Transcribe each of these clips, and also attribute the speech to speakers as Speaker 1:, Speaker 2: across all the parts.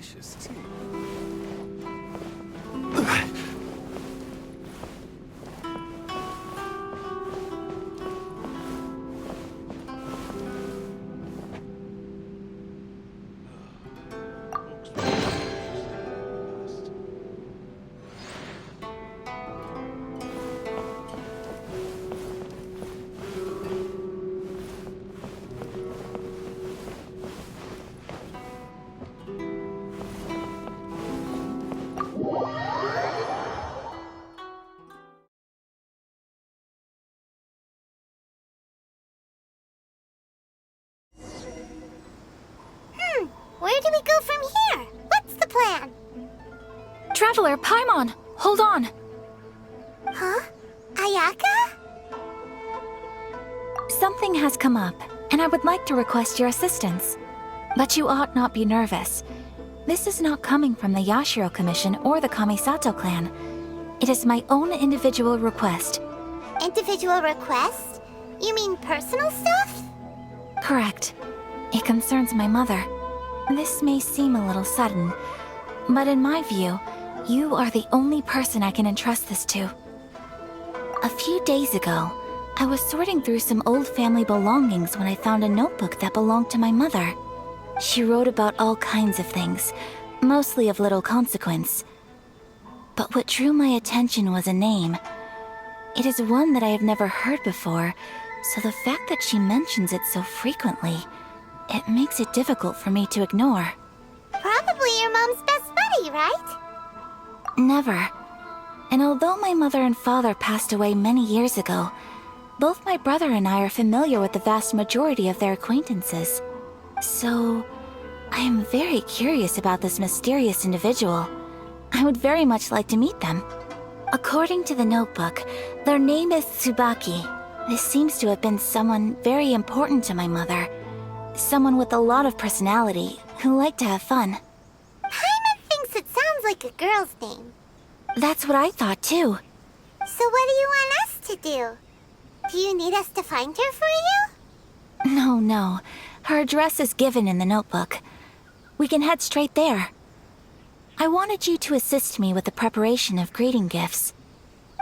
Speaker 1: delicious tea.
Speaker 2: Where do we go from here? What's the plan?
Speaker 3: Traveler, Paimon! Hold on!
Speaker 2: Huh? Ayaka?
Speaker 3: Something has come up, and I would like to request your assistance. But you ought not be nervous. This is not coming from the Yashiro Commission or the Kamisato clan. It is my own individual request.
Speaker 2: Individual request? You mean personal stuff?
Speaker 3: Correct. It concerns my mother. This may seem a little sudden, but in my view, you are the only person I can entrust this to. A few days ago, I was sorting through some old family belongings when I found a notebook that belonged to my mother. She wrote about all kinds of things, mostly of little consequence. But what drew my attention was a name. It is one that I have never heard before, so the fact that she mentions it so frequently, it makes it difficult for me to ignore.
Speaker 2: Probably your mom's best buddy, right?
Speaker 3: Never. And although my mother and father passed away many years ago, both my brother and I are familiar with the vast majority of their acquaintances. So, I am very curious about this mysterious individual. I would very much like to meet them. According to the notebook, their name is Tsubaki. This seems to have been someone very important to my mother. Someone with a lot of personality, who liked to have fun.
Speaker 2: Paimon thinks it sounds like a girl's name.
Speaker 3: That's what I thought too.
Speaker 2: So what do you want us to do? Do you need us to find her for you?
Speaker 3: No. Her address is given in the notebook. We can head straight there. I wanted you to assist me with the preparation of greeting gifts.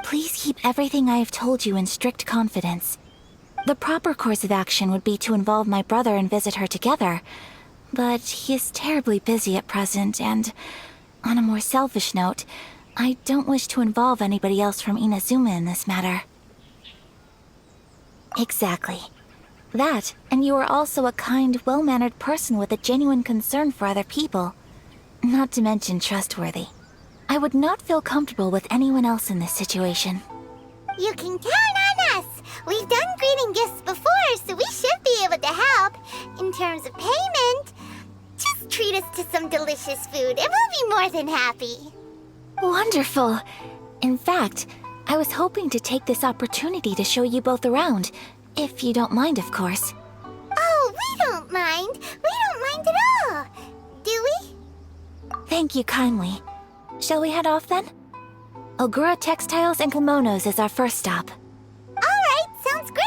Speaker 3: Please keep everything I have told you in strict confidence. The proper course of action would be to involve my brother and visit her together, but he is terribly busy at present, and on a more selfish note, I don't wish to involve anybody else from Inazuma in this matter. Exactly. That, and you are also a kind, well-mannered person with a genuine concern for other people. Not to mention trustworthy. I would not feel comfortable with anyone else in this situation.
Speaker 2: You can count on us! We've done greeting gifts before, so we should be able to help. In terms of payment, just treat us to some delicious food and we'll be more than happy.
Speaker 3: Wonderful! In fact, I was hoping to take this opportunity to show you both around, if you don't mind, of course.
Speaker 2: Oh, we don't mind. We don't mind at all. Do we?
Speaker 3: Thank you kindly. Shall we head off then? Ogura Textiles and Kimonos is our first stop.
Speaker 2: Alright, sounds great.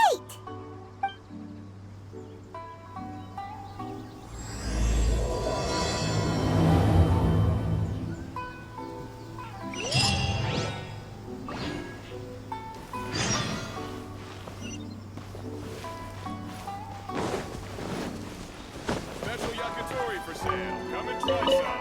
Speaker 1: Special yakitori for sale. Come and try some.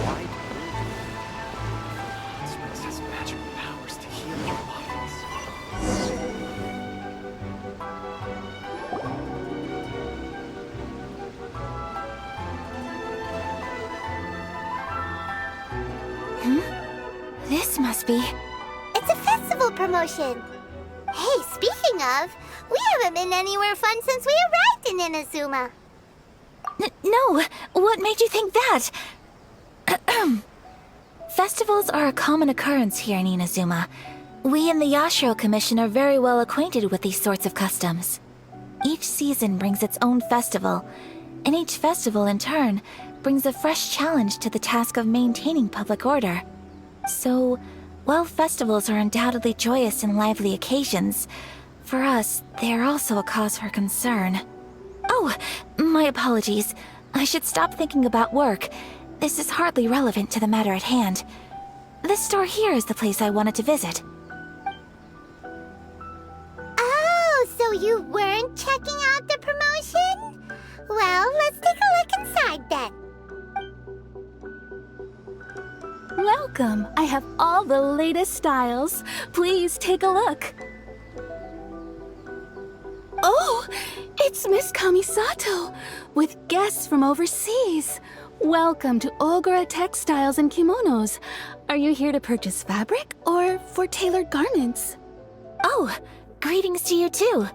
Speaker 1: White This place has magical powers to heal your bodies.
Speaker 3: This must be...
Speaker 2: It's a festival promotion. Hey, speaking of, we haven't been anywhere fun since we arrived in Inazuma.
Speaker 3: No! What made you think that? Festivals are a common occurrence here in Inazuma. We in the Yashiro Commission are very well acquainted with these sorts of customs. Each season brings its own festival, and each festival in turn brings a fresh challenge to the task of maintaining public order. So, while festivals are undoubtedly joyous and lively occasions, for us, they are also a cause for concern. Oh, my apologies. I should stop thinking about work. This is hardly relevant to the matter at hand. This store here is the place I wanted to visit.
Speaker 2: Oh, so you weren't checking out the promotion? Well, let's take a look inside then.
Speaker 4: Welcome! I have all the latest styles. Please take a look. Oh, it's Miss Kamisato, with guests from overseas. Welcome to Ogura Textiles and Kimonos. Are you here to purchase fabric or for tailored garments?
Speaker 3: Oh, greetings to you too.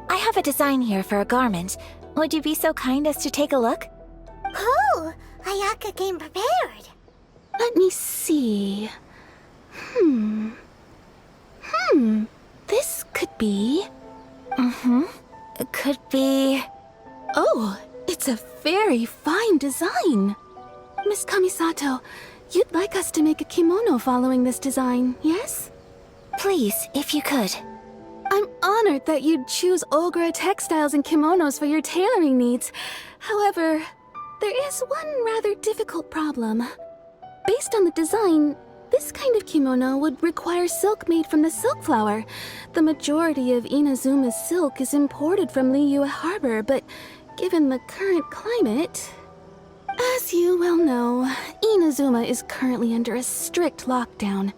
Speaker 3: I have a design here for a garment. Would you be so kind as to take a look?
Speaker 2: Oh, Ayaka came prepared.
Speaker 4: Let me see. This could be...
Speaker 3: It could be...
Speaker 4: Oh, it's a very fine design. Miss Kamisato, you'd like us to make a kimono following this design, yes?
Speaker 3: Please, if you could.
Speaker 4: I'm honored that you'd choose Ogura Textiles and Kimonos for your tailoring needs. However, there is one rather difficult problem. Based on the design, this kind of kimono would require silk made from the silk flower. The majority of Inazuma's silk is imported from Liyue Harbor, but given the current climate... As you well know, Inazuma is currently under a strict lockdown.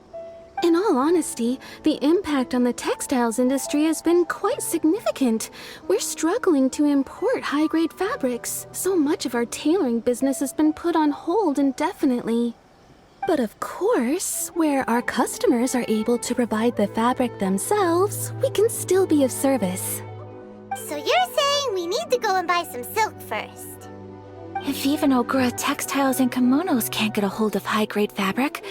Speaker 4: In all honesty, the impact on the textiles industry has been quite significant. We're struggling to import high-grade fabrics. So much of our tailoring business has been put on hold indefinitely. But of course, where our customers are able to provide the fabric themselves, we can still be of service.
Speaker 2: So you're saying we need to go and buy some silk first?
Speaker 3: If even Ogura Textiles and Kimonos can't get a hold of high-grade fabric,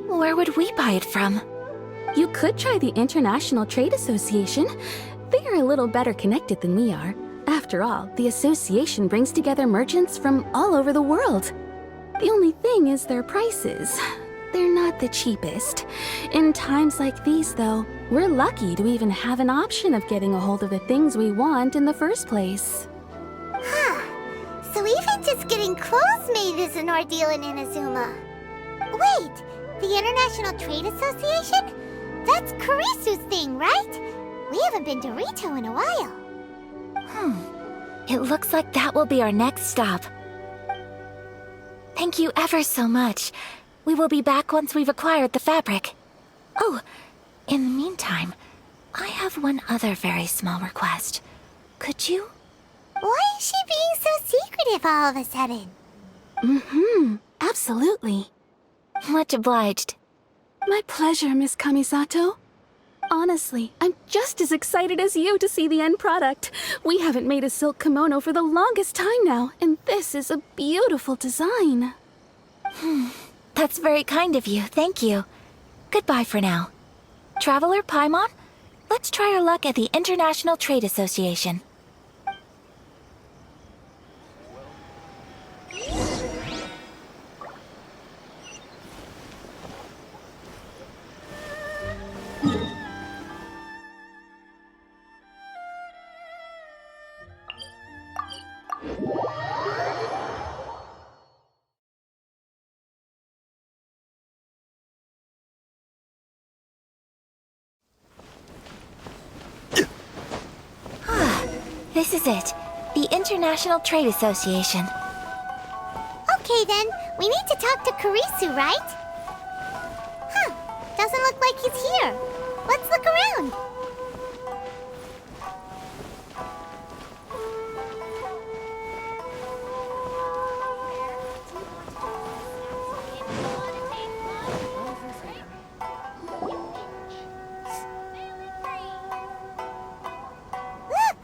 Speaker 3: where would we buy it from?
Speaker 4: You could try the International Trade Association. They are a little better connected than we are. After all, the association brings together merchants from all over the world. The only thing is their prices. They're not the cheapest. In times like these, though, we're lucky to even have an option of getting a hold of the things we want in the first place.
Speaker 2: Huh. So even just getting clothes made is an ordeal in Inazuma. Wait, the International Trade Association? That's Kurisu's thing, right? We haven't been to Rito in a while.
Speaker 3: It looks like that will be our next stop. Thank you ever so much. We will be back once we've acquired the fabric. Oh, in the meantime, I have one other very small request. Could you?
Speaker 2: Why is she being so secretive all of a sudden?
Speaker 4: Absolutely.
Speaker 3: Much obliged.
Speaker 4: My pleasure, Miss Kamisato. Honestly, I'm just as excited as you to see the end product. We haven't made a silk kimono for the longest time now, and this is a beautiful design.
Speaker 3: That's very kind of you, thank you. Goodbye for now. Traveler Paimon, let's try our luck at the International Trade Association. This is it. The International Trade Association.
Speaker 2: Okay then, we need to talk to Kurisu, right? Huh, doesn't look like he's here. Let's look around.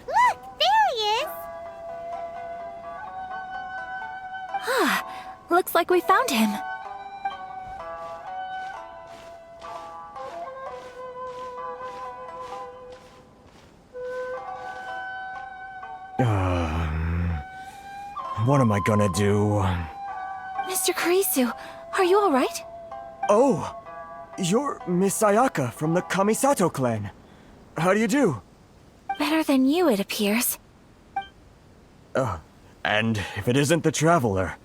Speaker 2: Look, there he is.
Speaker 3: Looks like we found him.
Speaker 1: What am I gonna do?
Speaker 3: Mr. Kurisu, are you alright?
Speaker 1: Oh, you're Miss Ayaka from the Kamisato clan. How do you do?
Speaker 3: Better than you, it appears.
Speaker 1: And if it isn't the Traveler,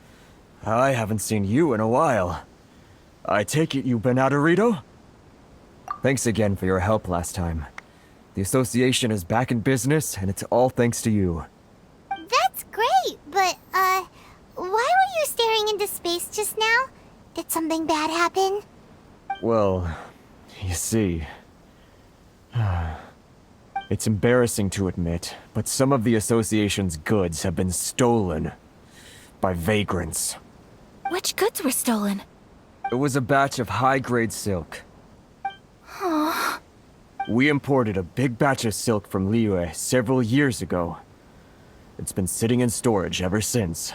Speaker 1: I haven't seen you in a while. I take it you've been out of Rito? Thanks again for your help last time. The association is back in business, and it's all thanks to you.
Speaker 2: That's great, but, why were you staring into space just now? Did something bad happen?
Speaker 1: Well, you see... It's embarrassing to admit, but some of the association's goods have been stolen by vagrants.
Speaker 3: Which goods were stolen?
Speaker 1: It was a batch of high-grade silk. We imported a big batch of silk from Liyue several years ago. It's been sitting in storage ever since.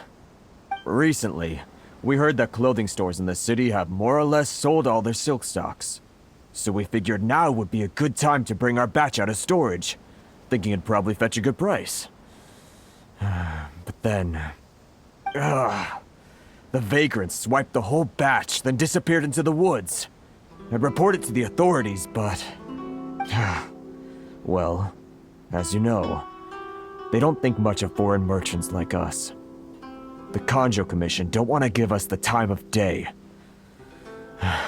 Speaker 1: Recently, we heard that clothing stores in the city have more or less sold all their silk stocks. So we figured now would be a good time to bring our batch out of storage, thinking it'd probably fetch a good price. But then... the vagrants swiped the whole batch, then disappeared into the woods. I'd reported to the authorities, but... well, as you know, they don't think much of foreign merchants like us. The Kanjo Commission don't want to give us the time of day.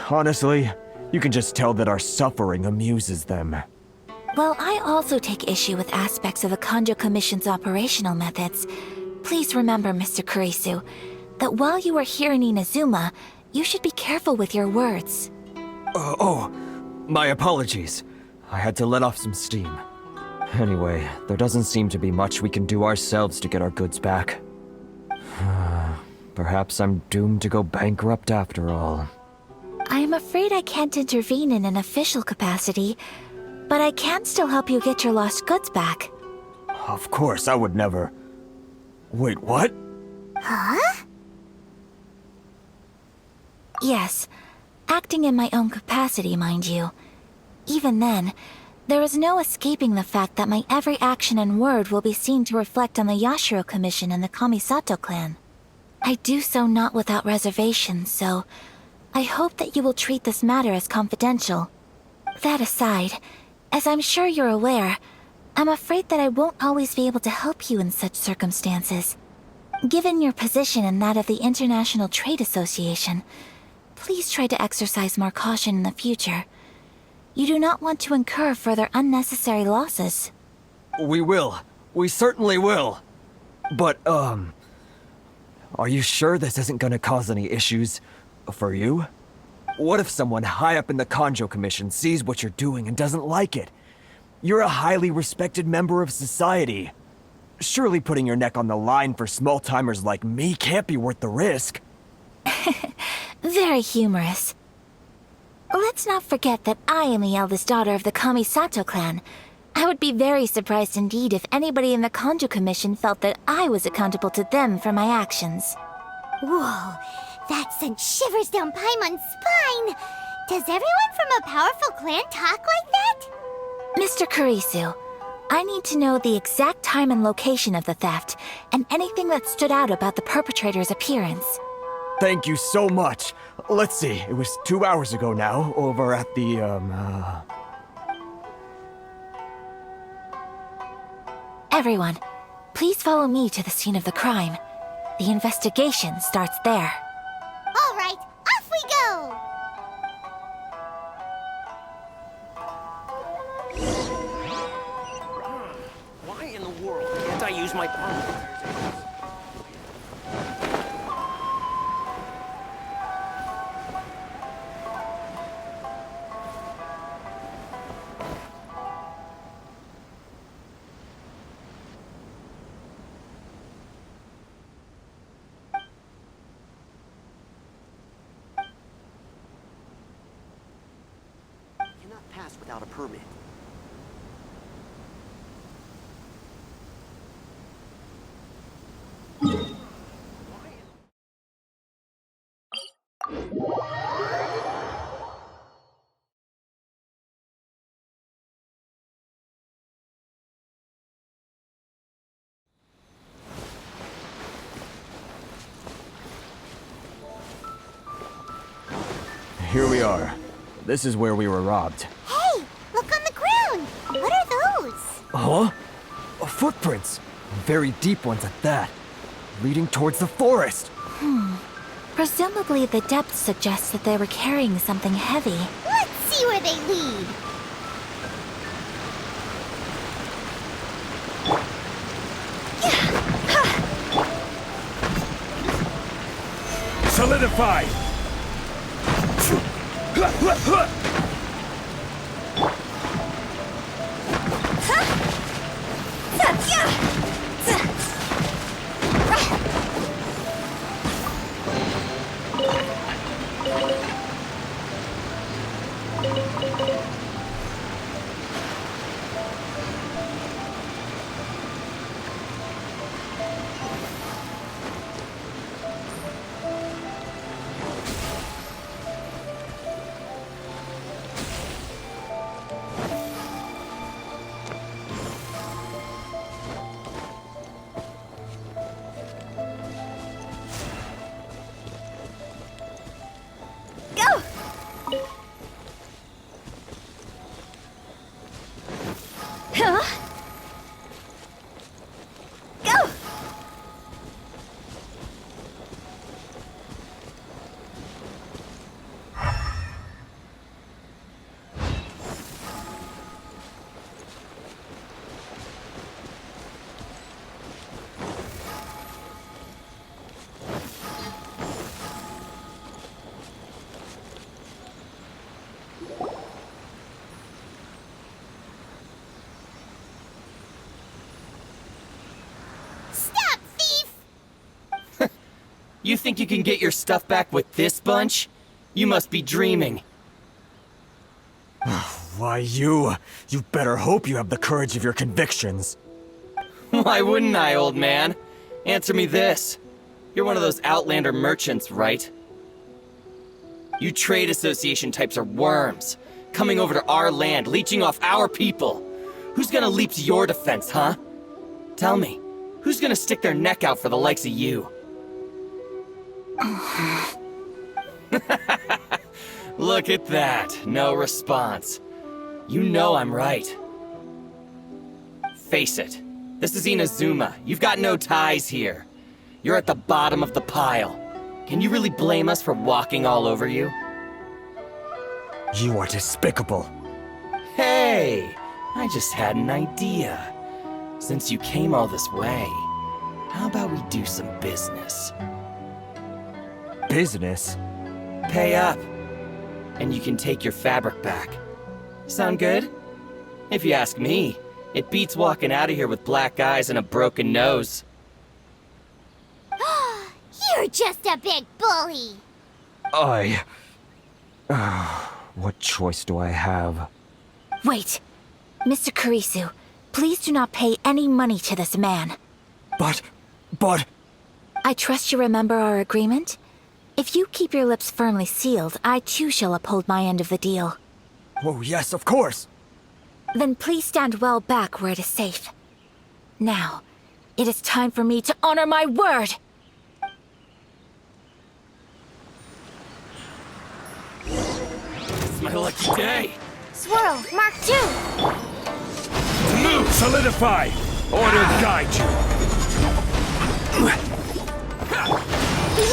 Speaker 1: Honestly, you can just tell that our suffering amuses them.
Speaker 3: Well, I also take issue with aspects of the Kanjo Commission's operational methods. Please remember, Mr. Kurisu, that while you are here in Inazuma, you should be careful with your words.
Speaker 1: My apologies. I had to let off some steam. Anyway, there doesn't seem to be much we can do ourselves to get our goods back. Perhaps I'm doomed to go bankrupt after all.
Speaker 3: I am afraid I can't intervene in an official capacity, but I can still help you get your lost goods back.
Speaker 1: Of course, I would never... Wait, what?
Speaker 2: Huh?
Speaker 3: Yes, acting in my own capacity, mind you. Even then, there is no escaping the fact that my every action and word will be seen to reflect on the Yashiro Commission and the Kamisato clan. I do so not without reservation, so I hope that you will treat this matter as confidential. That aside, as I'm sure you're aware, I'm afraid that I won't always be able to help you in such circumstances. Given your position and that of the International Trade Association, please try to exercise more caution in the future. You do not want to incur further unnecessary losses.
Speaker 1: We will. We certainly will. But, are you sure this isn't gonna cause any issues for you? What if someone high up in the Kanjo Commission sees what you're doing and doesn't like it? You're a highly respected member of society. Surely putting your neck on the line for small-timers like me can't be worth the risk.
Speaker 3: Very humorous. Let's not forget that I am the eldest daughter of the Kamisato clan. I would be very surprised indeed if anybody in the Kanjo Commission felt that I was accountable to them for my actions.
Speaker 2: Whoa, that sent shivers down Paimon's spine! Does everyone from a powerful clan talk like that?
Speaker 3: Mr. Kurisu, I need to know the exact time and location of the theft, and anything that stood out about the perpetrator's appearance.
Speaker 1: Thank you so much. Let's see, it was 2 hours ago now, over at the,
Speaker 3: Everyone, please follow me to the scene of the crime. The investigation starts there.
Speaker 2: All right, off we go!
Speaker 5: Why in the world can't I use my permit? Cannot pass without a permit.
Speaker 1: here we are. This is where we were robbed.
Speaker 2: Hey, look on the ground. What are those?
Speaker 1: Huh? Footprints. Very deep ones at that. Leading towards the forest.
Speaker 3: Presumably the depth suggests that they were carrying something heavy.
Speaker 2: Let's see where they lead.
Speaker 1: Solidify!
Speaker 3: Go! Huh? Go!
Speaker 2: Stop, thief!
Speaker 5: You think you can get your stuff back with this bunch? You must be dreaming.
Speaker 1: Why, you better hope you have the courage of your convictions.
Speaker 5: Why wouldn't I, old man? Answer me this. You're one of those Outlander merchants, right? You trade association types are worms, coming over to our land, leeching off our people. Who's gonna leap to your defense, huh? Tell me, who's gonna stick their neck out for the likes of you? Look at that, no response. You know I'm right. Face it, this is Inazuma. You've got no ties here. You're at the bottom of the pile. Can you really blame us for walking all over you?
Speaker 1: You are despicable.
Speaker 5: Hey, I just had an idea. Since you came all this way, how about we do some business?
Speaker 1: Business?
Speaker 5: Pay up, and you can take your fabric back. Sound good? If you ask me, it beats walking out of here with black eyes and a broken nose.
Speaker 2: You're just a big bully.
Speaker 1: What choice do I have?
Speaker 3: Wait. Mr. Kurisu, please do not pay any money to this man.
Speaker 1: But...
Speaker 3: I trust you remember our agreement? If you keep your lips firmly sealed, I too shall uphold my end of the deal.
Speaker 1: Oh, yes, of course.
Speaker 3: Then please stand well back where it is safe. Now, it is time for me to honor my word!
Speaker 5: It's my lucky day.
Speaker 2: Swirl, Mark 2.
Speaker 1: Move! Solidify! Order guide you!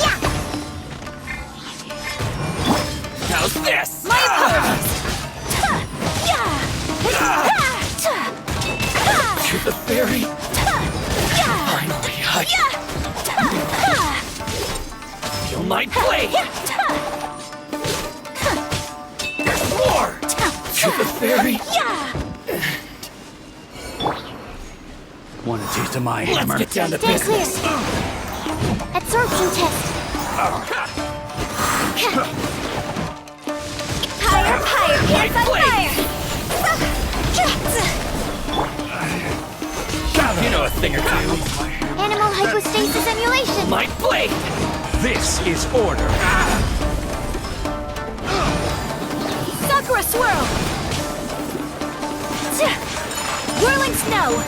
Speaker 2: Yeah!
Speaker 5: How's this?
Speaker 3: My apologies!
Speaker 5: To the fairy. Finally, feel my blade. There's more. To the fairy.
Speaker 6: Want a taste of my
Speaker 5: Let's
Speaker 6: hammer?
Speaker 5: get down to
Speaker 2: Stand clear.
Speaker 5: business.
Speaker 2: Absorption test. Higher,
Speaker 5: My
Speaker 2: pants on
Speaker 5: blade. You know a thing or two.
Speaker 2: Animal hypostasis emulation.
Speaker 5: My blade.
Speaker 6: This is order.
Speaker 3: Sakura swirl! Whirling snow!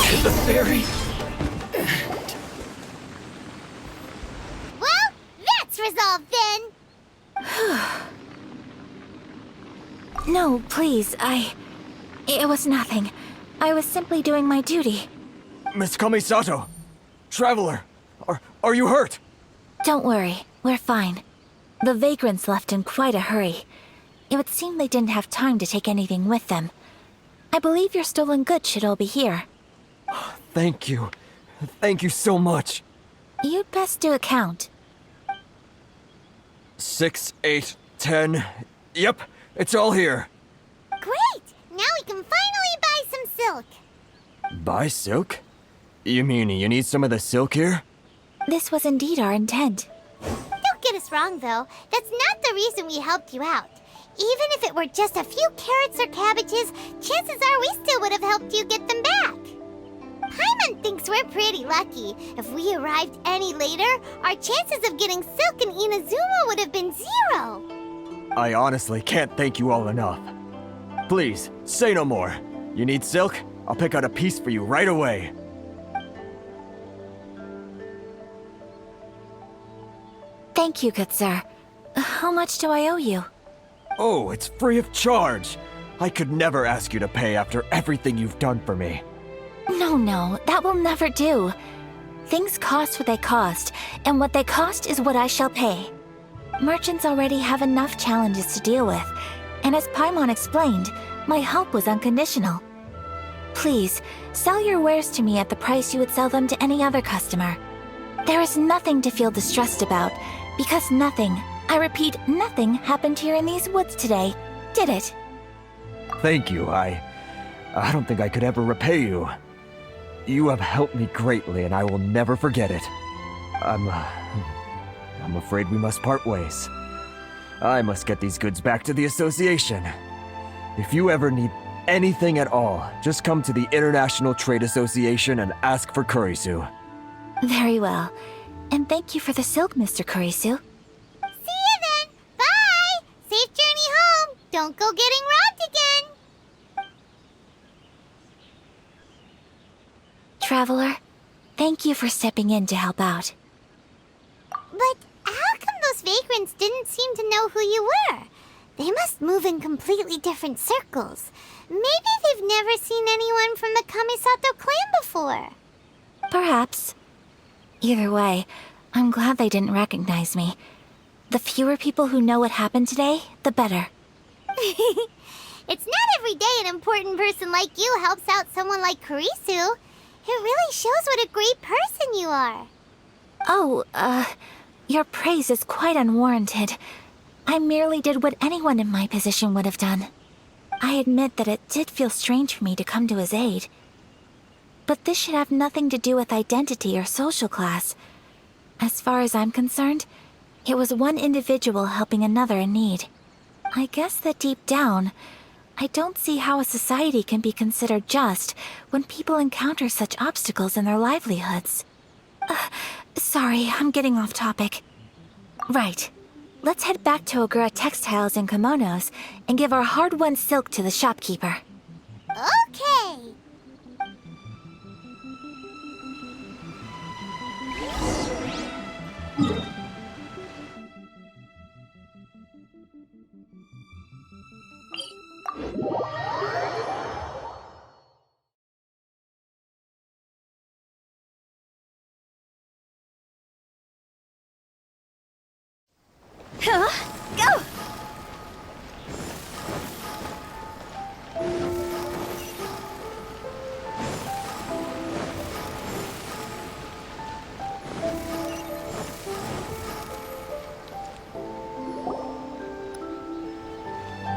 Speaker 5: To the fairy.
Speaker 3: Please, It was nothing. I was simply doing my duty.
Speaker 1: Miss Kamisato! Traveler! Are you hurt?
Speaker 3: Don't worry, we're fine. The vagrants left in quite a hurry. It would seem they didn't have time to take anything with them. I believe your stolen goods should all be here.
Speaker 1: Thank you. Thank you so much.
Speaker 3: You'd best do a count.
Speaker 1: 6, 8, 10. Yep, it's all here.
Speaker 2: Great! Now we can finally buy some silk.
Speaker 1: Buy silk? You mean you need some of the silk here?
Speaker 3: This was indeed our intent.
Speaker 2: Don't get us wrong, though. That's not the reason we helped you out. Even if it were just a few carrots or cabbages, chances are we still would have helped you get them back. Paimon thinks we're pretty lucky. If we arrived any later, our chances of getting silk in Inazuma would have been 0.
Speaker 1: I honestly can't thank you all enough. Please, say no more. You need silk? I'll pick out a piece for you right away.
Speaker 3: Thank you, good sir. How much do I owe you?
Speaker 1: Oh, it's free of charge. I could never ask you to pay after everything you've done for me.
Speaker 3: No, that will never do. Things cost what they cost, and what they cost is what I shall pay. Merchants already have enough challenges to deal with, and as Paimon explained, my help was unconditional. Please, sell your wares to me at the price you would sell them to any other customer. There is nothing to feel distressed about, because nothing, I repeat, nothing happened here in these woods today, did it?
Speaker 1: Thank you. I don't think I could ever repay you. You have helped me greatly, and I will never forget it. I'm afraid we must part ways. I must get these goods back to the association. If you ever need anything at all, just come to the International Trade Association and ask for Kurisu.
Speaker 3: Very well. And thank you for the silk, Mr. Kurisu.
Speaker 2: See you then! Bye! Safe journey home! Don't go getting robbed again!
Speaker 3: Traveler, thank you for stepping in to help out.
Speaker 2: But how come those vagrants didn't seem to know who you were? They must move in completely different circles. Maybe they've never seen anyone from the Kamisato clan before.
Speaker 3: Perhaps. Either way, I'm glad they didn't recognize me. The fewer people who know what happened today, the better.
Speaker 2: It's not every day an important person like you helps out someone like Kurisu. It really shows what a great person you are.
Speaker 3: Oh, your praise is quite unwarranted. I merely did what anyone in my position would have done. I admit that it did feel strange for me to come to his aid. But this should have nothing to do with identity or social class. As far as I'm concerned, it was one individual helping another in need. I guess that deep down, I don't see how a society can be considered just when people encounter such obstacles in their livelihoods. Sorry, I'm getting off topic. Right. Let's head back to Ogura Textiles and Kimonos and give our hard-won silk to the shopkeeper.
Speaker 2: Okay.
Speaker 3: Go!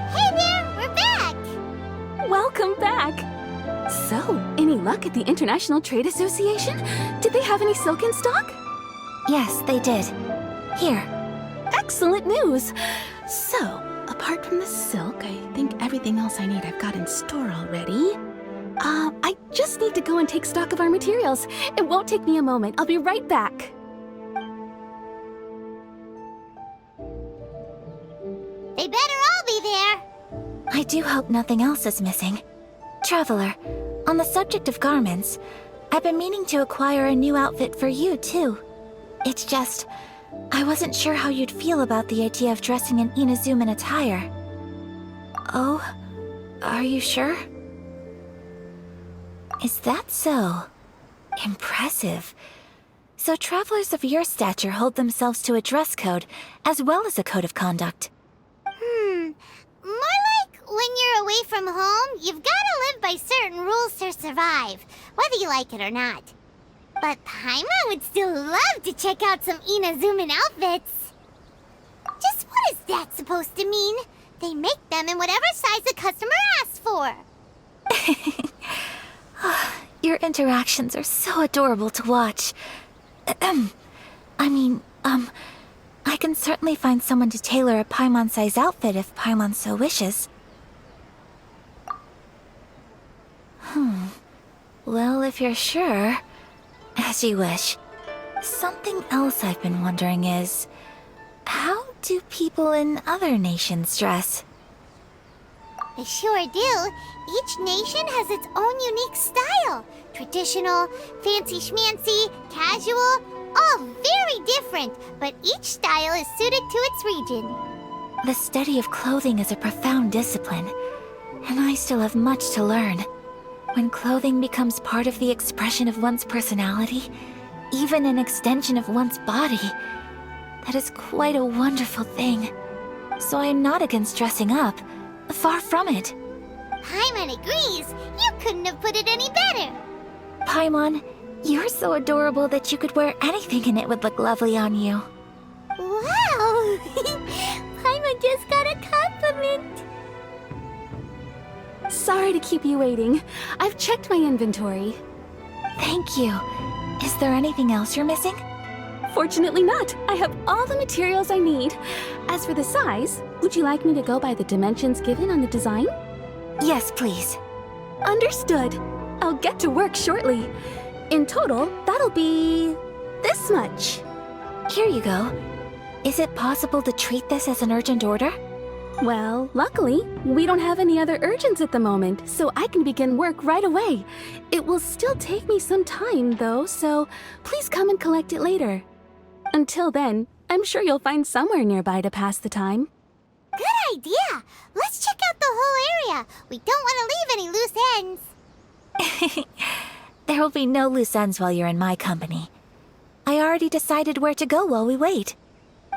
Speaker 2: Hey there, we're back!
Speaker 4: Welcome back! So, any luck at the International Trade Association? Did they have any silk in stock?
Speaker 3: Yes, they did. Here.
Speaker 4: Excellent news! So, apart from the silk, I think everything else I need I've got in store already. I just need to go and take stock of our materials. It won't take me a moment. I'll be right back.
Speaker 2: They better all be there.
Speaker 3: I do hope nothing else is missing. Traveler, on the subject of garments, I've been meaning to acquire a new outfit for you, too. It's just, I wasn't sure how you'd feel about the idea of dressing in Inazuman attire. Oh, Are you sure? Is that so? Impressive. So travelers of your stature hold themselves to a dress code, as well as a code of conduct.
Speaker 2: More like when you're away from home, you've gotta live by certain rules to survive, whether you like it or not. But Paimon would still love to check out some Inazuman outfits. Just what is that supposed to mean? They make them in whatever size the customer asks for.
Speaker 3: Your interactions are so adorable to watch. I can certainly find someone to tailor a Paimon-size outfit if Paimon so wishes. Well, if you're sure, as you wish. Something else I've been wondering is, how do people in other nations dress?
Speaker 2: They sure do. Each nation has its own unique style. Traditional, fancy schmancy, casual, all very different, but each style is suited to its region.
Speaker 3: The study of clothing is a profound discipline, and I still have much to learn. When clothing becomes part of the expression of one's personality, even an extension of one's body, that is quite a wonderful thing. So I am not against dressing up. Far from it.
Speaker 2: Paimon agrees. You couldn't have put it any better.
Speaker 3: Paimon, you're so adorable that you could wear anything and it would look lovely on you.
Speaker 2: Wow! Paimon just got a compliment.
Speaker 4: Sorry to keep you waiting. I've checked my inventory.
Speaker 3: Thank you. Is there anything else you're missing?
Speaker 4: Fortunately not. I have all the materials I need. As for the size, would you like me to go by the dimensions given on the design?
Speaker 3: Yes, please.
Speaker 4: Understood. I'll get to work shortly. In total, that'll be this much.
Speaker 3: Here you go. Is it possible to treat this as an urgent order?
Speaker 4: Well, luckily, we don't have any other urgents at the moment, so I can begin work right away. It will still take me some time, though, so please come and collect it later. Until then, I'm sure you'll find somewhere nearby to pass the time.
Speaker 2: Good idea. Let's check out the whole area. We don't want to leave any loose ends.
Speaker 3: There will be no loose ends while you're in my company. I already decided where to go while we wait.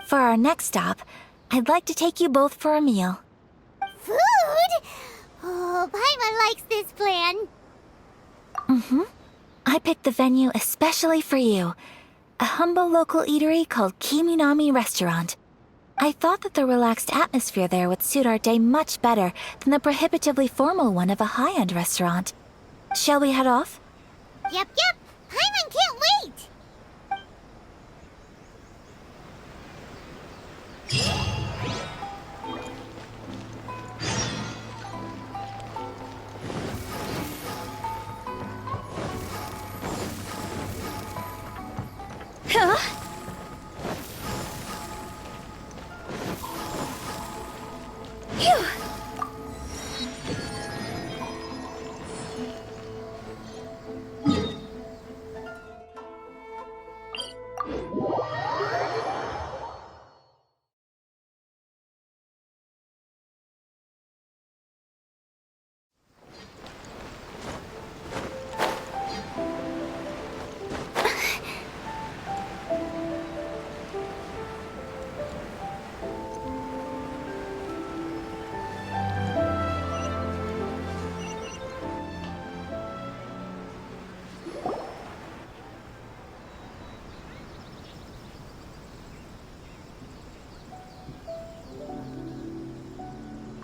Speaker 3: For our next stop, I'd like to take you both for a meal.
Speaker 2: Food? Oh, Paimon likes this plan.
Speaker 3: I picked the venue especially for you. A humble local eatery called Kiminami Restaurant. I thought that the relaxed atmosphere there would suit our day much better than the prohibitively formal one of a high-end restaurant. Shall we head off?
Speaker 2: Yep. Paimon can't wait.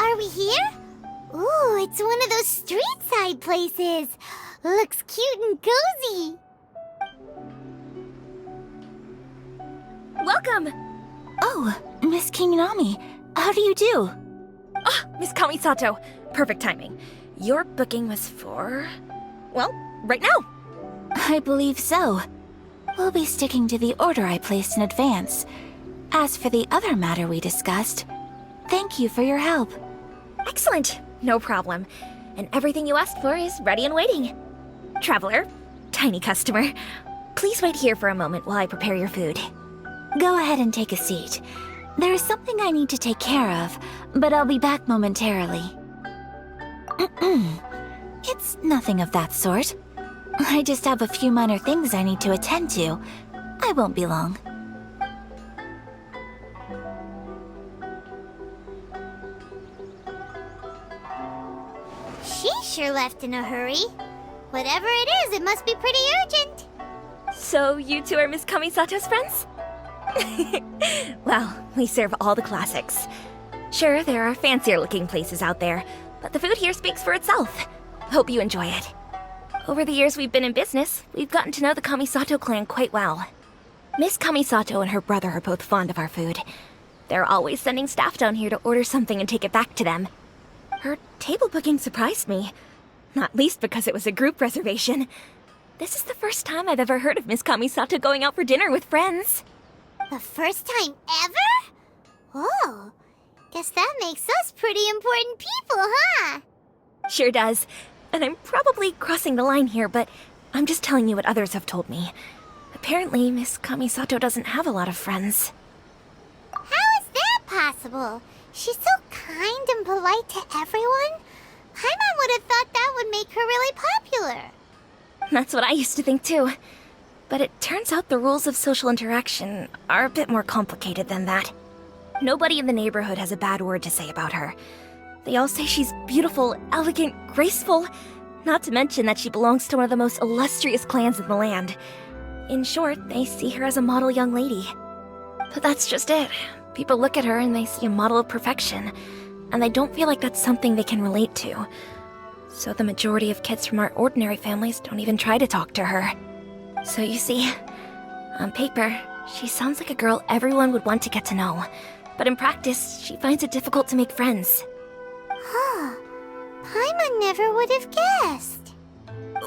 Speaker 2: Are we here? Ooh, it's one of those street-side places. Looks cute and cozy.
Speaker 7: Welcome!
Speaker 3: Oh, Miss Kiminami, how do you do?
Speaker 7: Ah, Miss Kamisato. Perfect timing. Your booking was for... well, right now.
Speaker 3: I believe so. We'll be sticking to the order I placed in advance. As for the other matter we discussed, thank you for your help.
Speaker 7: Excellent. No problem. And everything you asked for is ready and waiting. Traveler, tiny customer, please wait here for a moment while I prepare your food.
Speaker 3: Go ahead and take a seat. There is something I need to take care of, but I'll be back momentarily. It's nothing of that sort. I just have a few minor things I need to attend to. I won't be long.
Speaker 2: She sure left in a hurry. Whatever it is, it must be pretty urgent.
Speaker 7: So, you two are Miss Kamisato's friends? Well, we serve all the classics. Sure, there are fancier looking places out there, but the food here speaks for itself. Hope you enjoy it. Over the years we've been in business, we've gotten to know the Kamisato clan quite well. Miss Kamisato and her brother are both fond of our food. They're always sending staff down here to order something and take it back to them. Her table booking surprised me. Not least because it was a group reservation. This is the first time I've ever heard of Miss Kamisato going out for dinner with friends.
Speaker 2: The first time ever? Whoa. Guess that makes us pretty important people, huh?
Speaker 7: Sure does. And I'm probably crossing the line here, but I'm just telling you what others have told me. Apparently, Miss Kamisato doesn't have a lot of friends.
Speaker 2: How is that possible? She's so kind and polite to everyone. Paimon would have thought that would make her really popular.
Speaker 7: That's what I used to think too. But it turns out the rules of social interaction are a bit more complicated than that. Nobody in the neighborhood has a bad word to say about her. They all say she's beautiful, elegant, graceful, not to mention that she belongs to one of the most illustrious clans in the land. In short, they see her as a model young lady. But that's just it. People look at her and they see a model of perfection, and they don't feel like that's something they can relate to. So the majority of kids from our ordinary families don't even try to talk to her. So you see, on paper, she sounds like a girl everyone would want to get to know. But in practice, she finds it difficult to make friends.
Speaker 2: Huh. Paimon never would have guessed.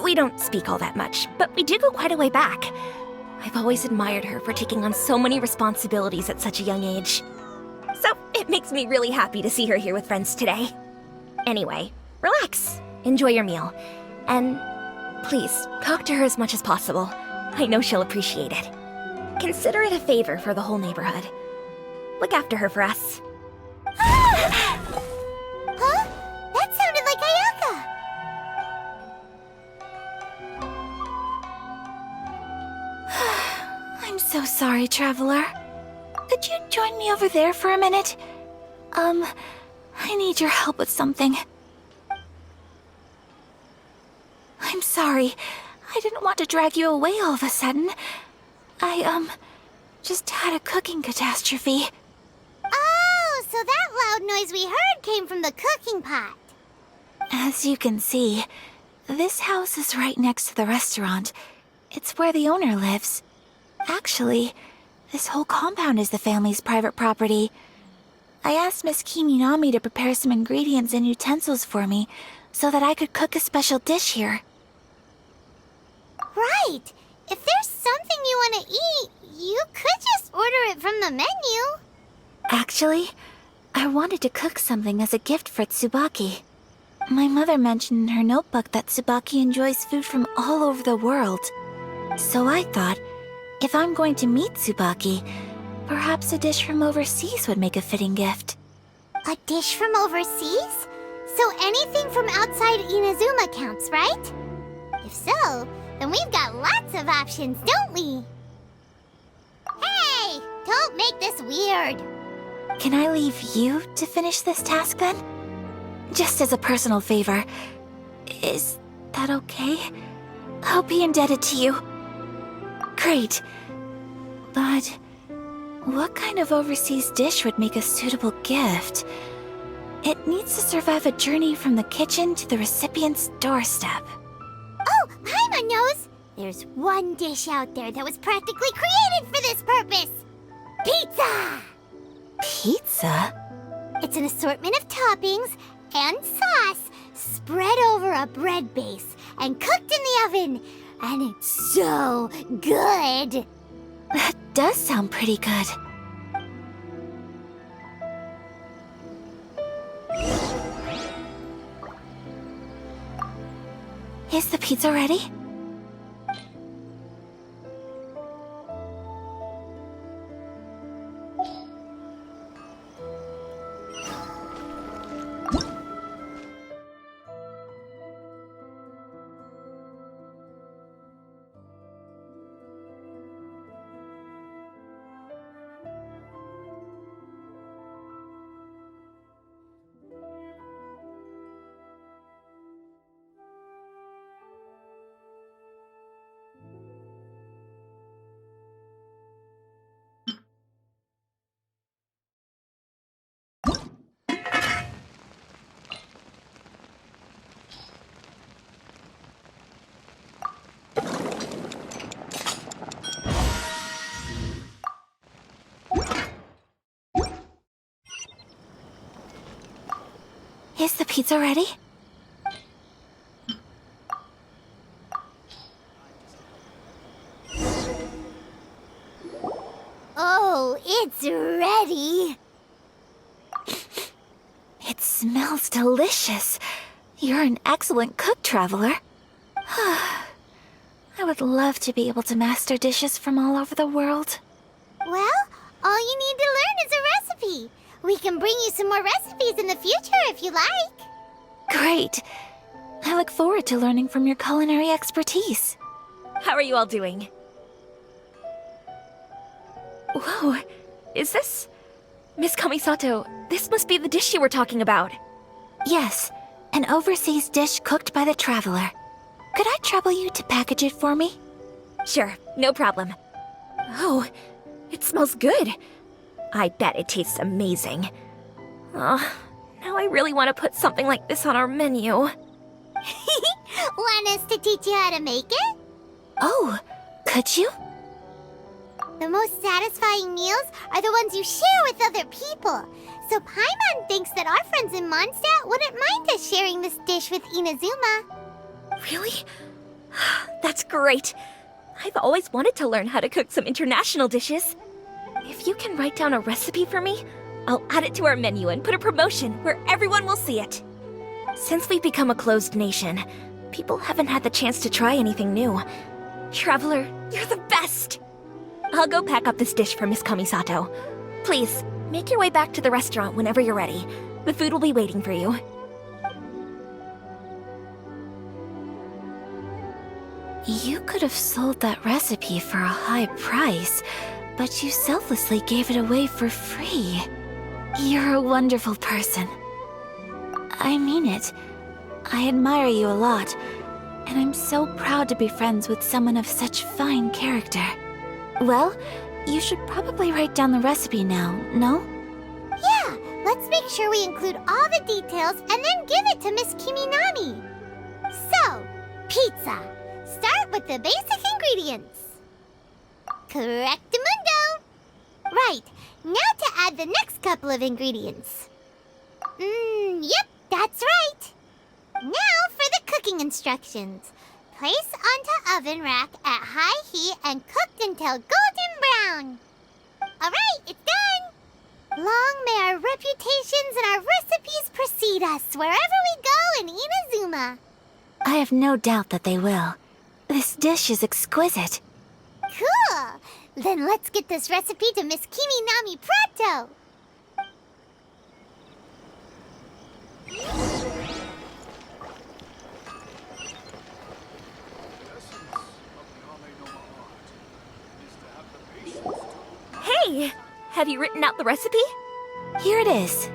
Speaker 7: We don't speak all that much, but we do go quite a way back. I've always admired her for taking on so many responsibilities at such a young age. So it makes me really happy to see her here with friends today. Anyway, relax, enjoy your meal, and please, talk to her as much as possible. I know she'll appreciate it. Consider it a favor for the whole neighborhood. Look after her for us.
Speaker 2: Huh? That sounded like Ayaka.
Speaker 3: I'm so sorry, Traveler. Could you join me over there for a minute? I need your help with something. I'm sorry. I didn't want to drag you away all of a sudden. I, just had a cooking catastrophe.
Speaker 2: Oh, so that loud noise we heard came from the cooking pot.
Speaker 3: As you can see, this house is right next to the restaurant. It's where the owner lives. Actually, this whole compound is the family's private property. I asked Miss Kiminami to prepare some ingredients and utensils for me so that I could cook a special dish here.
Speaker 2: Right. If there's something you want to eat, you could just order it from the menu.
Speaker 3: Actually, I wanted to cook something as a gift for Tsubaki. My mother mentioned in her notebook that Tsubaki enjoys food from all over the world. So I thought, if I'm going to meet Tsubaki, perhaps a dish from overseas would make a fitting gift.
Speaker 2: A dish from overseas? So anything from outside Inazuma counts, right? If so, then we've got lots of options, don't we? Hey! Don't make this weird.
Speaker 3: Can I leave you to finish this task then? Just as a personal favor. Is that okay? I'll be indebted to you. Great. But what kind of overseas dish would make a suitable gift? It needs to survive a journey from the kitchen to the recipient's doorstep.
Speaker 2: Oh, Paimon knows! There's one dish out there that was practically created for this purpose! Pizza!
Speaker 3: Pizza?
Speaker 2: It's an assortment of toppings and sauce spread over a bread base and cooked in the oven. And it's so good!
Speaker 3: That does sound pretty good. Is the pizza ready? Is the pizza ready?
Speaker 2: Oh, it's ready.
Speaker 3: It smells delicious. You're an excellent cook, Traveler. I would love to be able to master dishes from all over the world.
Speaker 2: Well, all you need to learn is a recipe. We can bring you some more recipes in the future if you like.
Speaker 3: Great. I look forward to learning from your culinary expertise.
Speaker 7: How are you all doing? Whoa, is this... Miss Kamisato, this must be the dish you were talking about.
Speaker 3: Yes, an overseas dish cooked by the Traveler. Could I trouble you to package it for me?
Speaker 7: Sure, no problem. Oh, it smells good. I bet it tastes amazing. Oh, now I really want to put something like this on our menu.
Speaker 2: Want us to teach you how to make it?
Speaker 3: Oh, could you?
Speaker 2: The most satisfying meals are the ones you share with other people. So Paimon thinks that our friends in Mondstadt wouldn't mind us sharing this dish with Inazuma.
Speaker 7: Really? That's great. I've always wanted to learn how to cook some international dishes. If you can write down a recipe for me, I'll add it to our menu and put a promotion where everyone will see it. Since we've become a closed nation, people haven't had the chance to try anything new. Traveler, you're the best! I'll go pack up this dish for Miss Kamisato. Please, make your way back to the restaurant whenever you're ready. The food will be waiting for you.
Speaker 3: You could have sold that recipe for a high price, but you selflessly gave it away for free. You're a wonderful person. I mean it. I admire you a lot, and I'm so proud to be friends with someone of such fine character. Well, you should probably write down the recipe now, no?
Speaker 2: Yeah, let's make sure we include all the details and then give it to Miss Kiminami. So, pizza. Start with the basic ingredients. Correctamundo. Right, now to add the next couple of ingredients. Yep, that's right. Now for the cooking instructions. Place onto oven rack at high heat and cooked until golden brown. Alright, it's done. Long may our reputations and our recipes precede us wherever we go in Inazuma.
Speaker 3: I have no doubt that they will. This dish is exquisite.
Speaker 2: Cool! Then let's get this recipe to Miss Kiminami pronto!
Speaker 7: Hey! Have you written out the recipe?
Speaker 3: Here it is.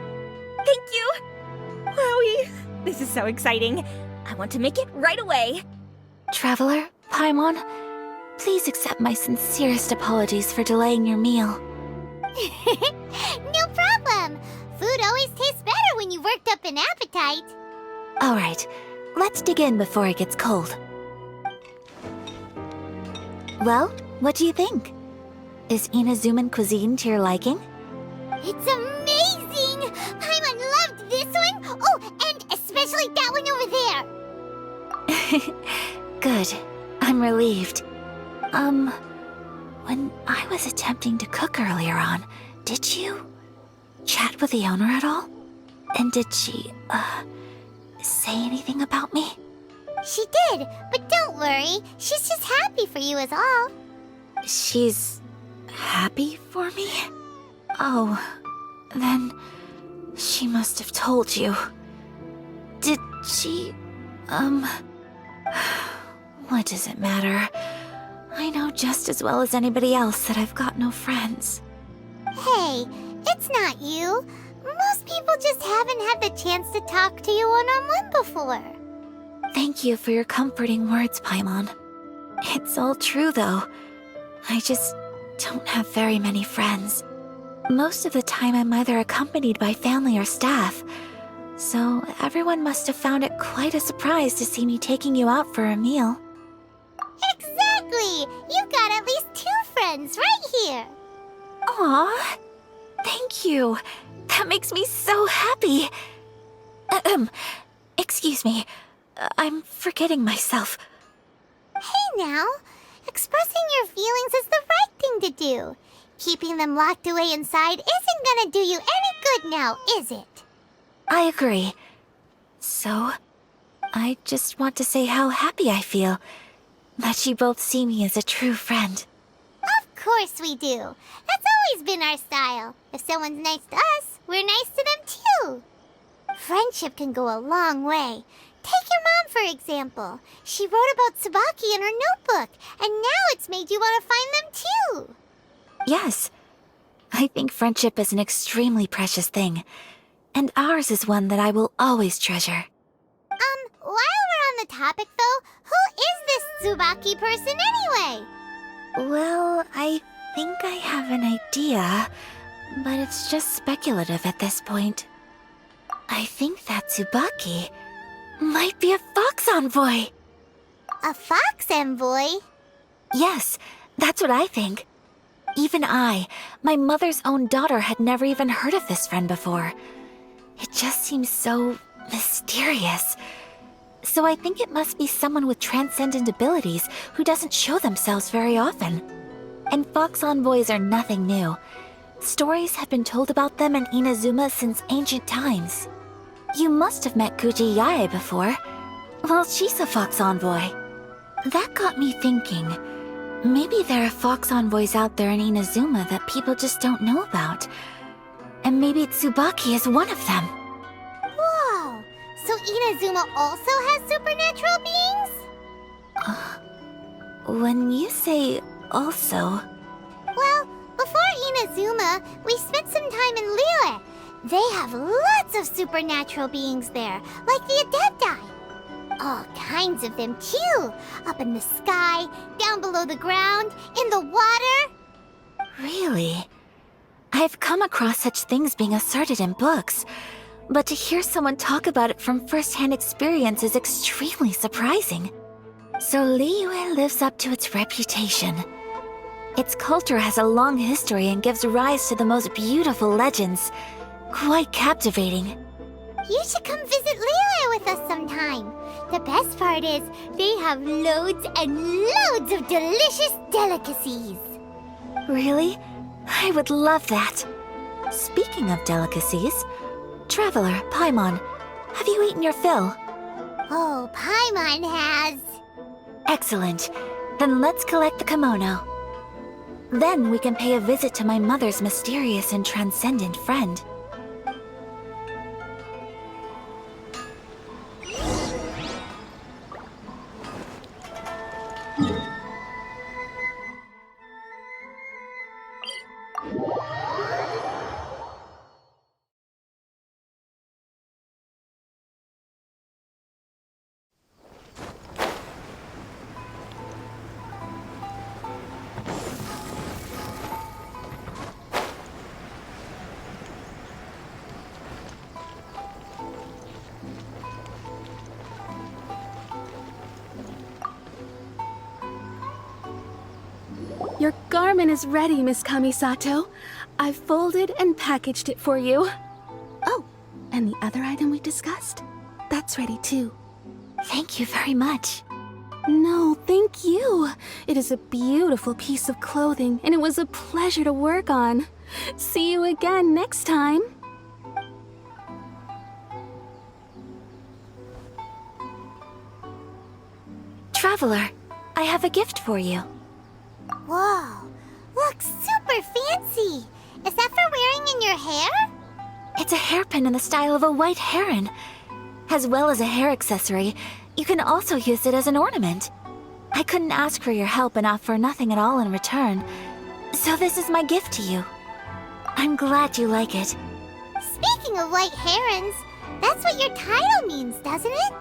Speaker 7: Thank you! Wowie! This is so exciting. I want to make it right away.
Speaker 3: Traveler, Paimon, please accept my sincerest apologies for delaying your meal.
Speaker 2: No problem! Food always tastes better when you've worked up an appetite.
Speaker 3: All right, let's dig in before it gets cold. Well, what do you think? Is Inazuman cuisine to your liking?
Speaker 2: It's amazing! Paimon loved this one! Oh, and especially that one over there!
Speaker 3: Good. I'm relieved. When I was attempting to cook earlier on, did you chat with the owner at all? And did she, say anything about me?
Speaker 2: She did, but don't worry. She's just happy for you is all.
Speaker 3: She's happy for me? Oh, then she must have told you. Did she, what does it matter? I know just as well as anybody else that I've got no friends.
Speaker 2: Hey, it's not you. Most people just haven't had the chance to talk to you one-on-one before.
Speaker 3: Thank you for your comforting words, Paimon. It's all true, though. I just don't have very many friends. Most of the time I'm either accompanied by family or staff, so everyone must have found it quite a surprise to see me taking you out for a meal.
Speaker 2: Exactly! You've got at least 2 friends right here.
Speaker 3: Aw, thank you. That makes me so happy. Excuse me. I'm forgetting myself.
Speaker 2: Hey now, expressing your feelings is the right thing to do. Keeping them locked away inside isn't gonna do you any good now, is it?
Speaker 3: I agree. So, I just want to say how happy I feel that you both see me as a true friend.
Speaker 2: Of course we do. That's always been our style. If someone's nice to us, we're nice to them too. Friendship can go a long way. Take your mom, for example. She wrote about Tsubaki in her notebook, and now it's made you want to find them too.
Speaker 3: Yes. I think friendship is an extremely precious thing, and ours is one that I will always treasure.
Speaker 2: While we're on the topic though, who is this Tsubaki person anyway?
Speaker 3: Well, I think I have an idea, but it's just speculative at this point. I think that Tsubaki might be a fox envoy.
Speaker 2: A fox envoy?
Speaker 3: Yes, that's what I think. Even I, my mother's own daughter, had never even heard of this friend before. It just seems so mysterious. So I think it must be someone with transcendent abilities who doesn't show themselves very often. And fox envoys are nothing new. Stories have been told about them in Inazuma since ancient times. You must have met Kuji Yae before. Well, she's a fox envoy. That got me thinking. Maybe there are fox envoys out there in Inazuma that people just don't know about. And maybe Tsubaki is one of them.
Speaker 2: Whoa! So Inazuma also has supernatural beings?
Speaker 3: When you say also...
Speaker 2: Well, before Inazuma, we spent some time in Liyue. They have lots of supernatural beings there, like the Adepti. All kinds of them too. Up in the sky, down below the ground, in the water.
Speaker 3: Really? I've come across such things being asserted in books, but to hear someone talk about it from first-hand experience is extremely surprising. So Liyue lives up to its reputation. Its culture has a long history and gives rise to the most beautiful legends. Quite captivating.
Speaker 2: You should come visit Liyue with us sometime. The best part is, they have loads and loads of delicious delicacies.
Speaker 3: Really? I would love that. Speaking of delicacies, Traveler, Paimon, have you eaten your fill?
Speaker 2: Oh, Paimon has.
Speaker 3: Excellent. Then let's collect the kimono. Then we can pay a visit to my mother's mysterious and transcendent friend.
Speaker 4: Your garment is ready, Miss Kamisato. I've folded and packaged it for you. Oh, and the other item we discussed? That's ready too.
Speaker 3: Thank you very much.
Speaker 4: No, thank you. It is a beautiful piece of clothing, and it was a pleasure to work on. See you again next time.
Speaker 3: Traveler, I have a gift for you.
Speaker 2: Whoa, looks super fancy. Is that for wearing in your hair?
Speaker 3: It's a hairpin in the style of a white heron. As well as a hair accessory, you can also use it as an ornament. I couldn't ask for your help and offer nothing at all in return, so this is my gift to you. I'm glad you like it.
Speaker 2: Speaking of white herons, that's what your title means, doesn't it?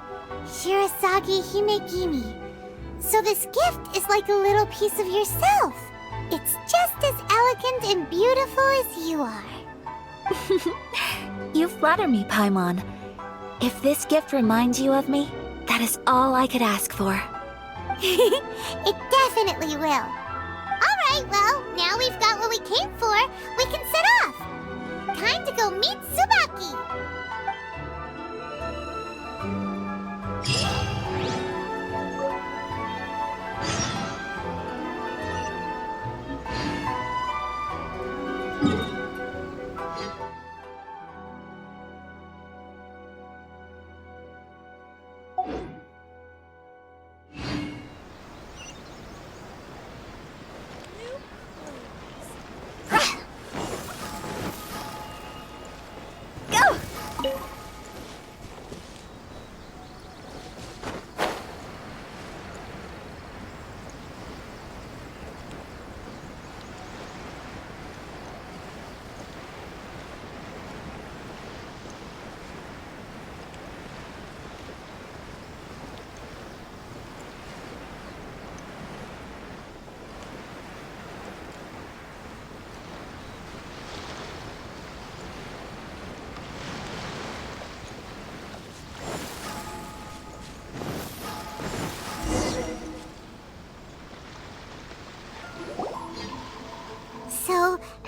Speaker 2: Shirasagi Himegimi. So this gift is like a little piece of yourself. It's just as elegant and beautiful as you are.
Speaker 3: You flatter me, Paimon. If this gift reminds you of me, that is all I could ask for.
Speaker 2: It definitely will. Alright, well, now we've got what we came for, we can set off. Time to go meet Tsubaki.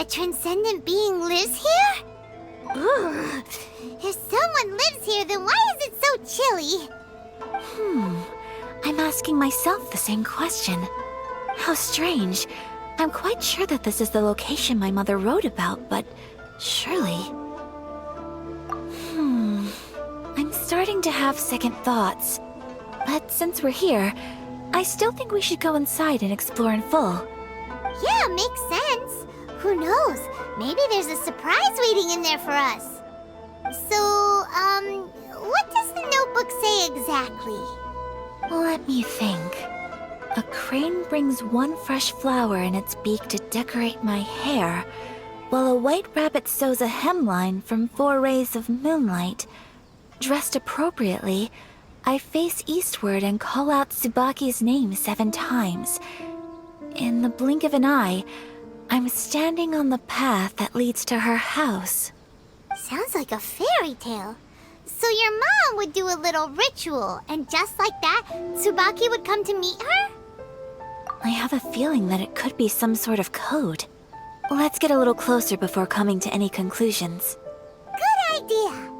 Speaker 2: transcendent being lives here? Ugh. If someone lives here, then why is it so chilly?
Speaker 3: I'm asking myself the same question. How strange. I'm quite sure that this is the location my mother wrote about, but surely... I'm starting to have second thoughts. But since we're here, I still think we should go inside and explore in full.
Speaker 2: Yeah, makes sense. Who knows? Maybe there's a surprise waiting in there for us. So, what does the notebook say exactly?
Speaker 3: Let me think. A crane brings one fresh flower in its beak to decorate my hair, while a white rabbit sews a hemline from 4 rays of moonlight. Dressed appropriately, I face eastward and call out Tsubaki's name 7 times. In the blink of an eye, I'm standing on the path that leads to her house.
Speaker 2: Sounds like a fairy tale. So your mom would do a little ritual, and just like that, Tsubaki would come to meet her?
Speaker 3: I have a feeling that it could be some sort of code. Let's get a little closer before coming to any conclusions.
Speaker 2: Good idea.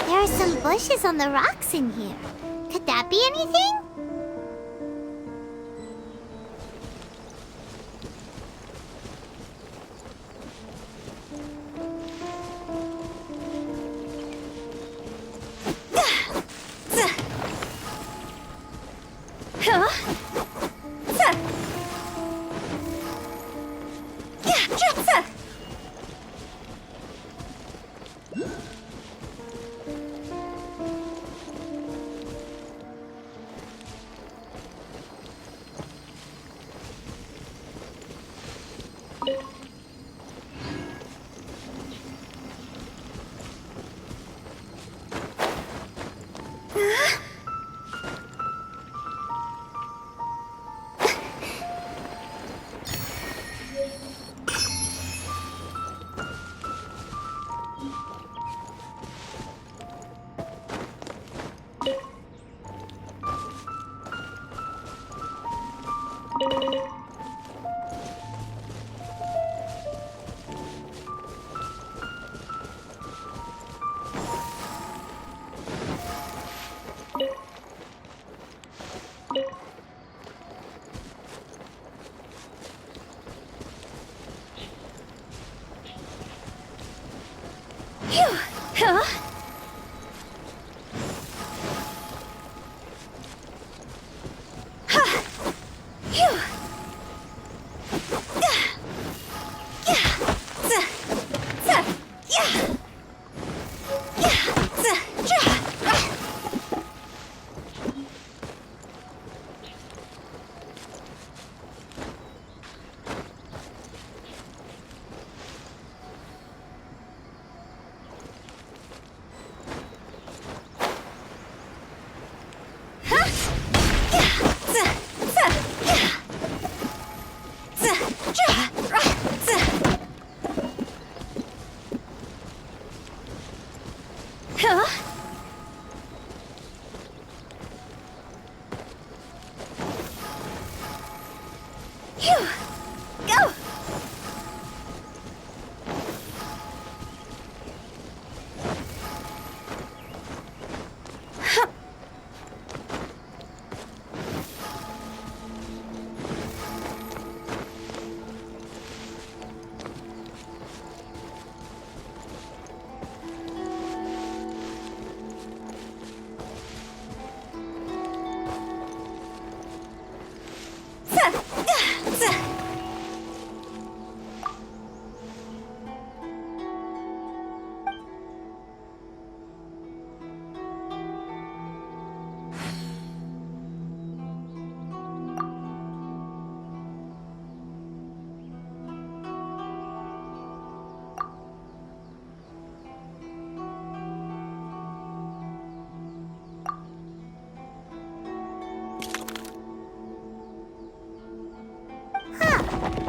Speaker 2: There are some bushes on the rocks in here. Could that be anything?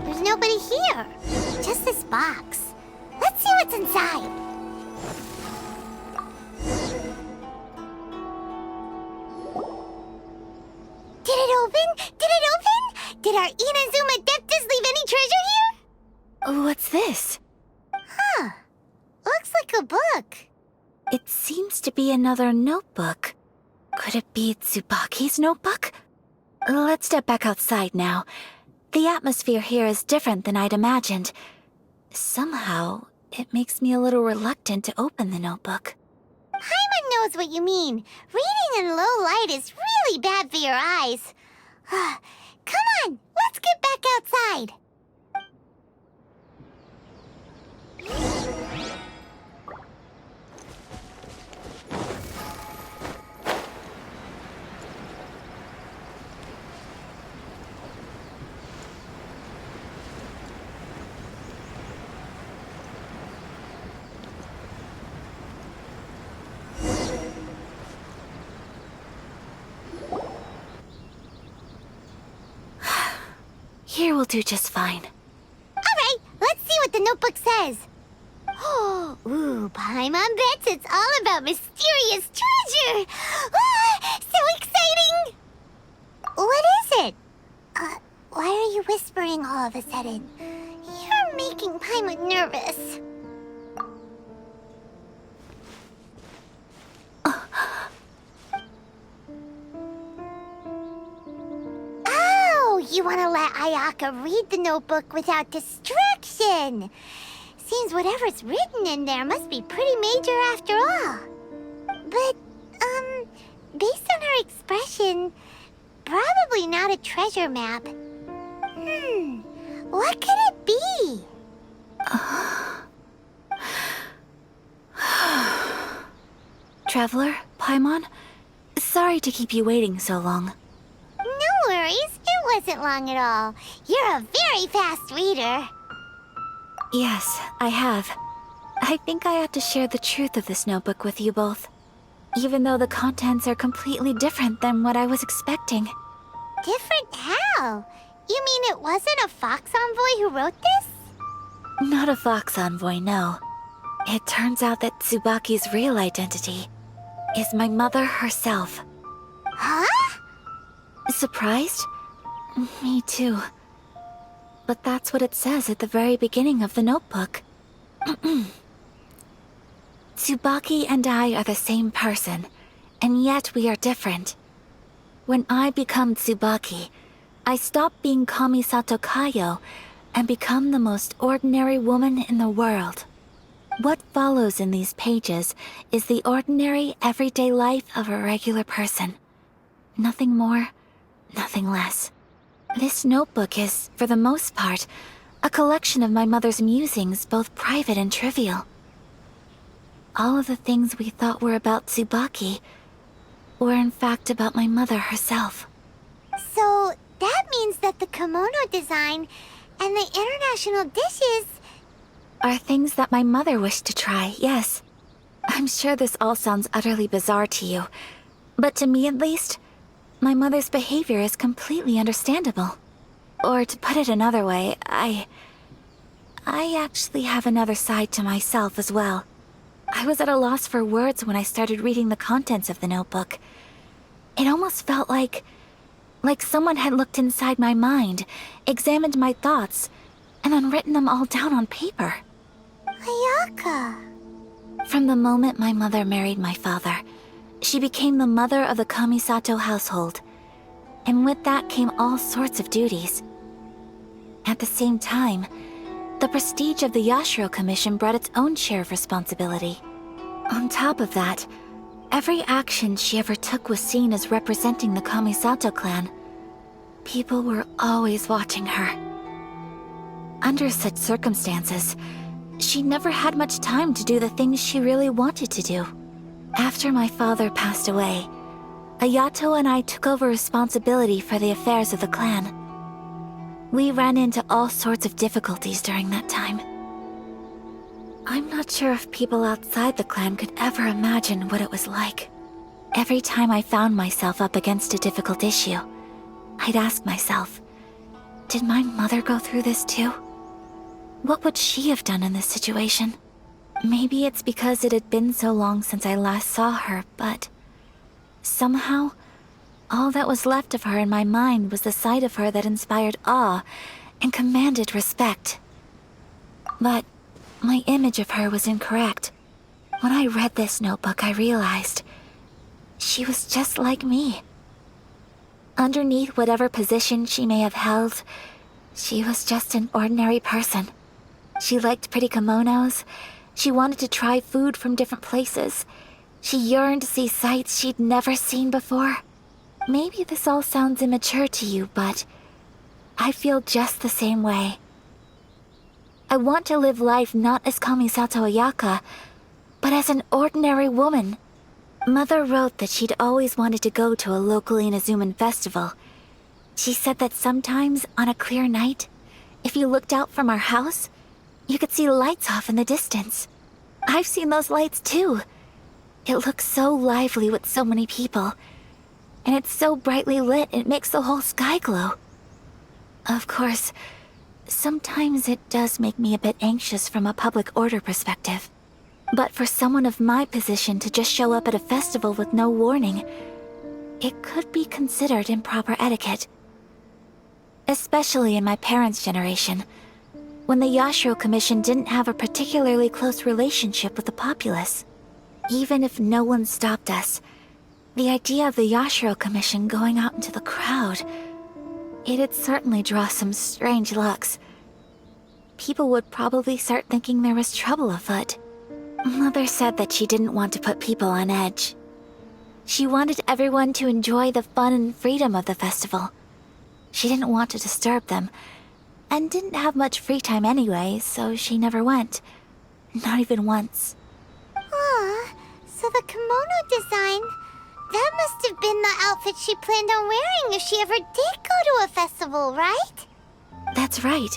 Speaker 2: There's nobody here. Just this box. Let's see what's inside. Did it open? Did it open? Did our Inazuma Adeptus leave any treasure here?
Speaker 3: What's this?
Speaker 2: Huh. Looks like a book.
Speaker 3: It seems to be another notebook. Could it be Tsubaki's notebook? Let's step back outside now. The atmosphere here is different than I'd imagined. Somehow, it makes me a little reluctant to open the notebook.
Speaker 2: Paimon knows what you mean. Reading in low light is really bad for your eyes. Come on, let's get back outside.
Speaker 3: Here will do just fine.
Speaker 2: Alright, let's see what the notebook says. Ooh, Paimon bets it's all about mysterious treasure. So exciting! What is it? Why are you whispering all of a sudden? You're making Paimon nervous. You want to let Ayaka read the notebook without distraction. Seems whatever's written in there must be pretty major after all. But, based on her expression, probably not a treasure map. What could it be?
Speaker 3: Traveler, Paimon, sorry to keep you waiting so long.
Speaker 2: No worries, it wasn't long at all. You're a very fast reader.
Speaker 3: Yes, I have. I think I ought to share the truth of this notebook with you both. Even though the contents are completely different than what I was expecting.
Speaker 2: Different how? You mean it wasn't a Fox Envoy who wrote this?
Speaker 3: Not a Fox Envoy, no. It turns out that Tsubaki's real identity is my mother herself.
Speaker 2: Huh?
Speaker 3: Surprised? Me too. But that's what it says at the very beginning of the notebook. Tsubaki and I are the same person, and yet we are different. When I become Tsubaki, I stop being Kamisato Kayo and become the most ordinary woman in the world. What follows in these pages is the ordinary, everyday life of a regular person. Nothing more, nothing less. This notebook is, for the most part, a collection of my mother's musings, both private and trivial. All of the things we thought were about Tsubaki were in fact about my mother herself.
Speaker 2: So that means that the kimono design and the international dishes
Speaker 3: are things that my mother wished to try, yes. I'm sure this all sounds utterly bizarre to you, but to me at least, my mother's behavior is completely understandable. Or to put it another way, I actually have another side to myself as well. I was at a loss for words when I started reading the contents of the notebook. It almost felt like someone had looked inside my mind, examined my thoughts, and then written them all down on paper.
Speaker 2: Ayaka.
Speaker 3: From the moment my mother married my father, she became the mother of the Kamisato household, and with that came all sorts of duties. At the same time, the prestige of the Yashiro Commission brought its own share of responsibility. On top of that, every action she ever took was seen as representing the Kamisato clan. People were always watching her. Under such circumstances, she never had much time to do the things she really wanted to do. After my father passed away, Ayato and I took over responsibility for the affairs of the clan. We ran into all sorts of difficulties during that time. I'm not sure if people outside the clan could ever imagine what it was like. Every time I found myself up against a difficult issue, I'd ask myself, Did my mother go through this too? What would she have done in this situation? Maybe it's because it had been so long since I last saw her, but somehow, all that was left of her in my mind was the sight of her that inspired awe and commanded respect. But my image of her was incorrect. When I read this notebook, I realized she was just like me. Underneath whatever position she may have held, she was just an ordinary person. She liked pretty kimonos. She wanted to try food from different places. She yearned to see sights she'd never seen before. Maybe this all sounds immature to you, but I feel just the same way. I want to live life not as Kamisato Ayaka, but as an ordinary woman. Mother wrote that she'd always wanted to go to a local Inazuman festival. She said that sometimes, on a clear night, if you looked out from our house, you could see lights off in the distance. I've seen those lights too. It looks so lively with so many people, and it's so brightly lit it makes the whole sky glow. Of course, sometimes it does make me a bit anxious from a public order perspective. But for someone of my position to just show up at a festival with no warning, it could be considered improper etiquette. Especially in my parents' generation, when the Yashiro Commission didn't have a particularly close relationship with the populace. Even if no one stopped us, the idea of the Yashiro Commission going out into the crowd, it'd certainly draw some strange looks. People would probably start thinking there was trouble afoot. Mother said that she didn't want to put people on edge. She wanted everyone to enjoy the fun and freedom of the festival. She didn't want to disturb them, and didn't have much free time anyway, so she never went. Not even once.
Speaker 2: Aw, so the kimono design, that must have been the outfit she planned on wearing if she ever did go to a festival, right?
Speaker 3: That's right.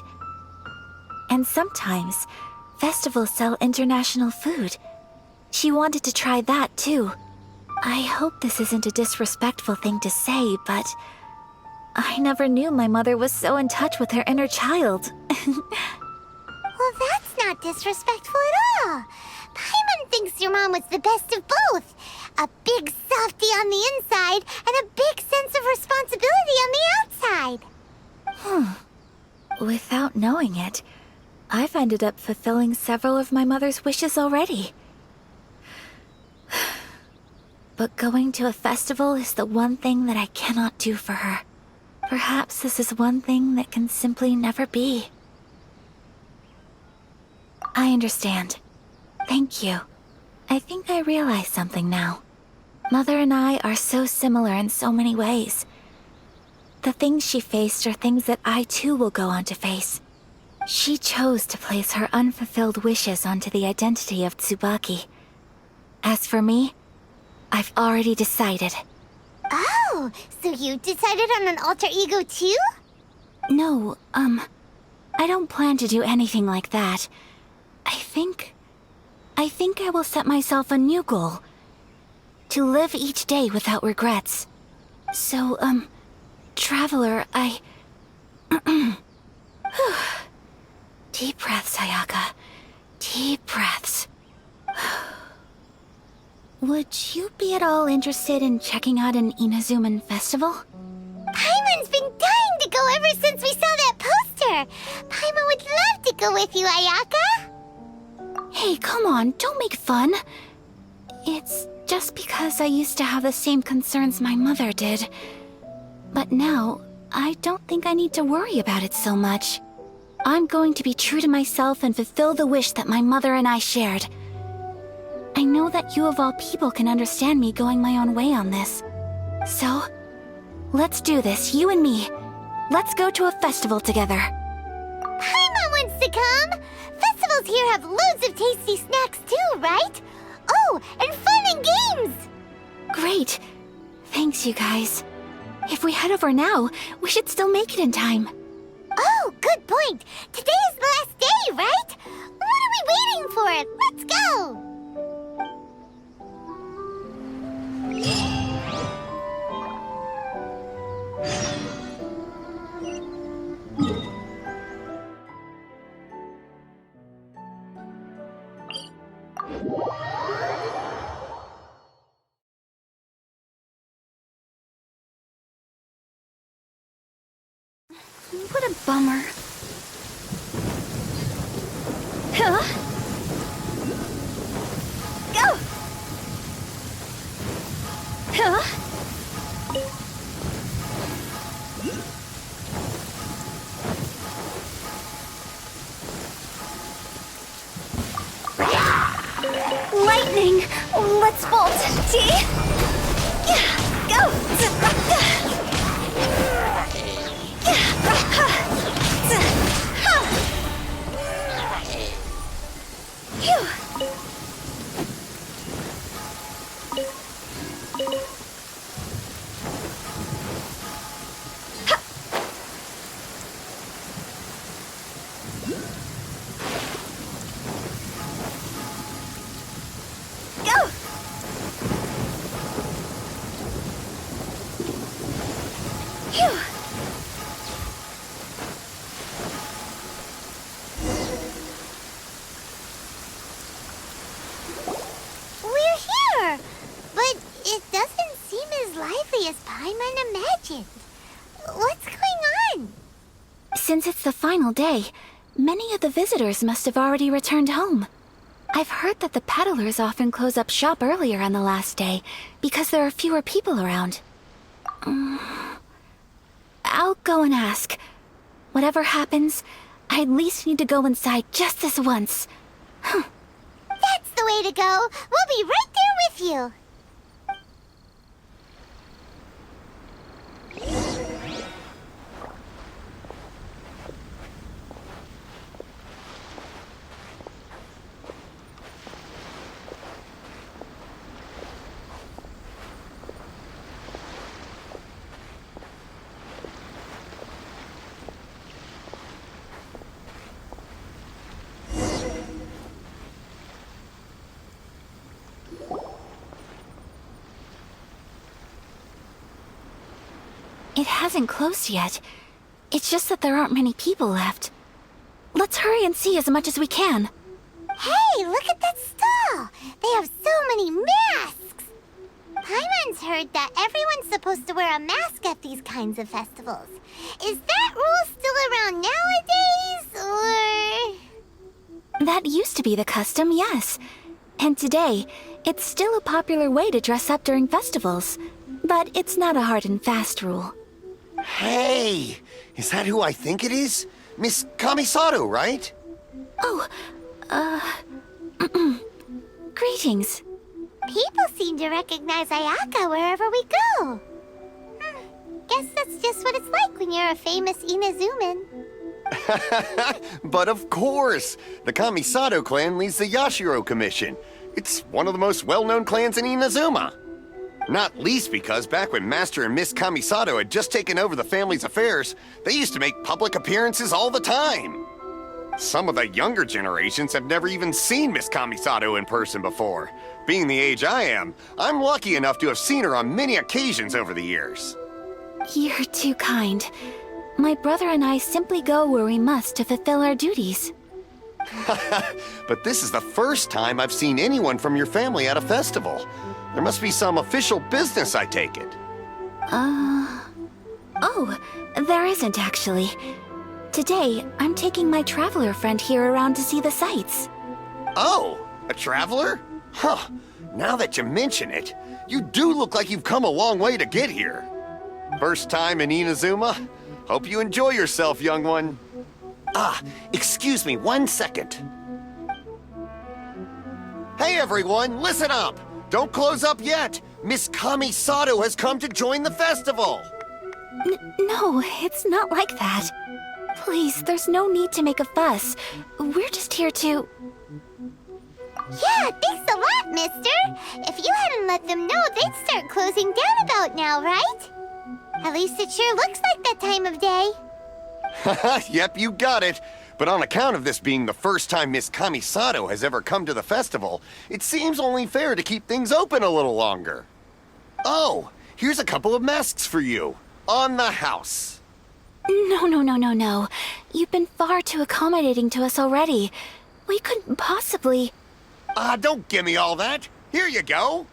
Speaker 3: And sometimes, festivals sell international food. She wanted to try that too. I hope this isn't a disrespectful thing to say, but I never knew my mother was so in touch with her inner child.
Speaker 2: Well, that's not disrespectful at all. Paimon thinks your mom was the best of both. A big softie on the inside and a big sense of responsibility on the outside.
Speaker 3: Without knowing it, I've ended up fulfilling several of my mother's wishes already. But going to a festival is the one thing that I cannot do for her. Perhaps this is one thing that can simply never be. I understand. Thank you. I think I realize something now. Mother and I are so similar in so many ways. The things she faced are things that I too will go on to face. She chose to place her unfulfilled wishes onto the identity of Tsubaki. As for me, I've already decided.
Speaker 2: Oh, so you decided on an alter ego too?
Speaker 3: No, I don't plan to do anything like that. I think I will set myself a new goal. To live each day without regrets. So, Traveler, Deep breaths, Ayaka. Deep breaths. Would you be at all interested in checking out an Inazuman festival?
Speaker 2: Paimon's been dying to go ever since we saw that poster. Paimon would love to go with you, Ayaka.
Speaker 3: Hey, come on, don't make fun. It's just because I used to have the same concerns my mother did. But now, I don't think I need to worry about it so much. I'm going to be true to myself and fulfill the wish that my mother and I shared. I know that you of all people can understand me going my own way on this. So, let's do this, you and me. Let's go to a festival together.
Speaker 2: Paimon wants to come! Festivals here have loads of tasty snacks too, right? Oh, and fun and games!
Speaker 3: Great. Thanks, you guys. If we head over now, we should still make it in time.
Speaker 2: Oh, good point. Today is the last day, right? What are we waiting for? Let's go!
Speaker 4: What a bummer.
Speaker 7: Huh? Go! Huh? Lightning! Let's bolt! T! Go! Go! Phew!
Speaker 2: We're here! But it doesn't seem as lively as Paimon imagined. What's going on?
Speaker 3: Since it's the final day, many of the visitors must have already returned home. I've heard that the peddlers often close up shop earlier on the last day because there are fewer people around. I'll go and ask. Whatever happens, I at least need to go inside just this once.
Speaker 2: That's the way to go. We'll be right there with you.
Speaker 3: It hasn't closed yet. It's just that there aren't many people left. Let's hurry and see as much as we can.
Speaker 2: Hey, look at that stall! They have so many masks! Paimon's heard that everyone's supposed to wear a mask at these kinds of festivals. Is that rule still around nowadays, or...?
Speaker 3: That used to be the custom, yes. And today, it's still a popular way to dress up during festivals. But it's not a hard and fast rule.
Speaker 8: Hey! Is that who I think it is? Miss Kamisato, right?
Speaker 3: Oh, greetings.
Speaker 2: People seem to recognize Ayaka wherever we go. Guess that's just what it's like when you're a famous Inazuman.
Speaker 8: But of course! The Kamisato clan leads the Yashiro Commission. It's one of the most well-known clans in Inazuma. Not least because back when Master and Miss Kamisato had just taken over the family's affairs, they used to make public appearances all the time. Some of the younger generations have never even seen Miss Kamisato in person before. Being the age I am, I'm lucky enough to have seen her on many occasions over the years.
Speaker 3: You're too kind. My brother and I simply go where we must to fulfill our duties.
Speaker 8: But this is the first time I've seen anyone from your family at a festival. There must be some official business, I take it.
Speaker 3: Oh, there isn't actually. Today, I'm taking my traveler friend here around to see the sights.
Speaker 8: Oh, a traveler? Huh, now that you mention it, you do look like you've come a long way to get here. First time in Inazuma? Hope you enjoy yourself, young one. Ah, excuse me 1 second. Hey everyone, listen up! Don't close up yet! Miss Kamisato has come to join the festival!
Speaker 3: No, it's not like that. Please, there's no need to make a fuss. We're just here to...
Speaker 2: Yeah, thanks a lot, mister. If you hadn't let them know, they'd start closing down about now, right? At least it sure looks like that time of day.
Speaker 8: Yep, you got it. But on account of this being the first time Miss Kamisato has ever come to the festival, it seems only fair to keep things open a little longer. Oh, here's a couple of masks for you. On the house.
Speaker 3: No. You've been far too accommodating to us already. We couldn't possibly...
Speaker 8: Don't give me all that. Here you go.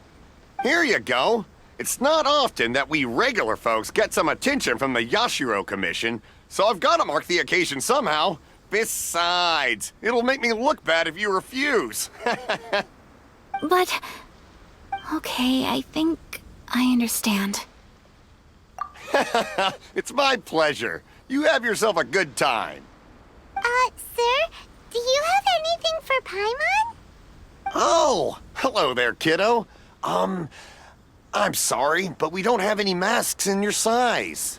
Speaker 8: Here you go. It's not often that we regular folks get some attention from the Yashiro Commission, so I've got to mark the occasion somehow. Besides, it'll make me look bad if you refuse.
Speaker 3: But... Okay, I think I understand.
Speaker 8: It's my pleasure. You have yourself a good time.
Speaker 2: Sir, do you have anything for Paimon?
Speaker 8: Oh, hello there, kiddo. I'm sorry, but we don't have any masks in your size.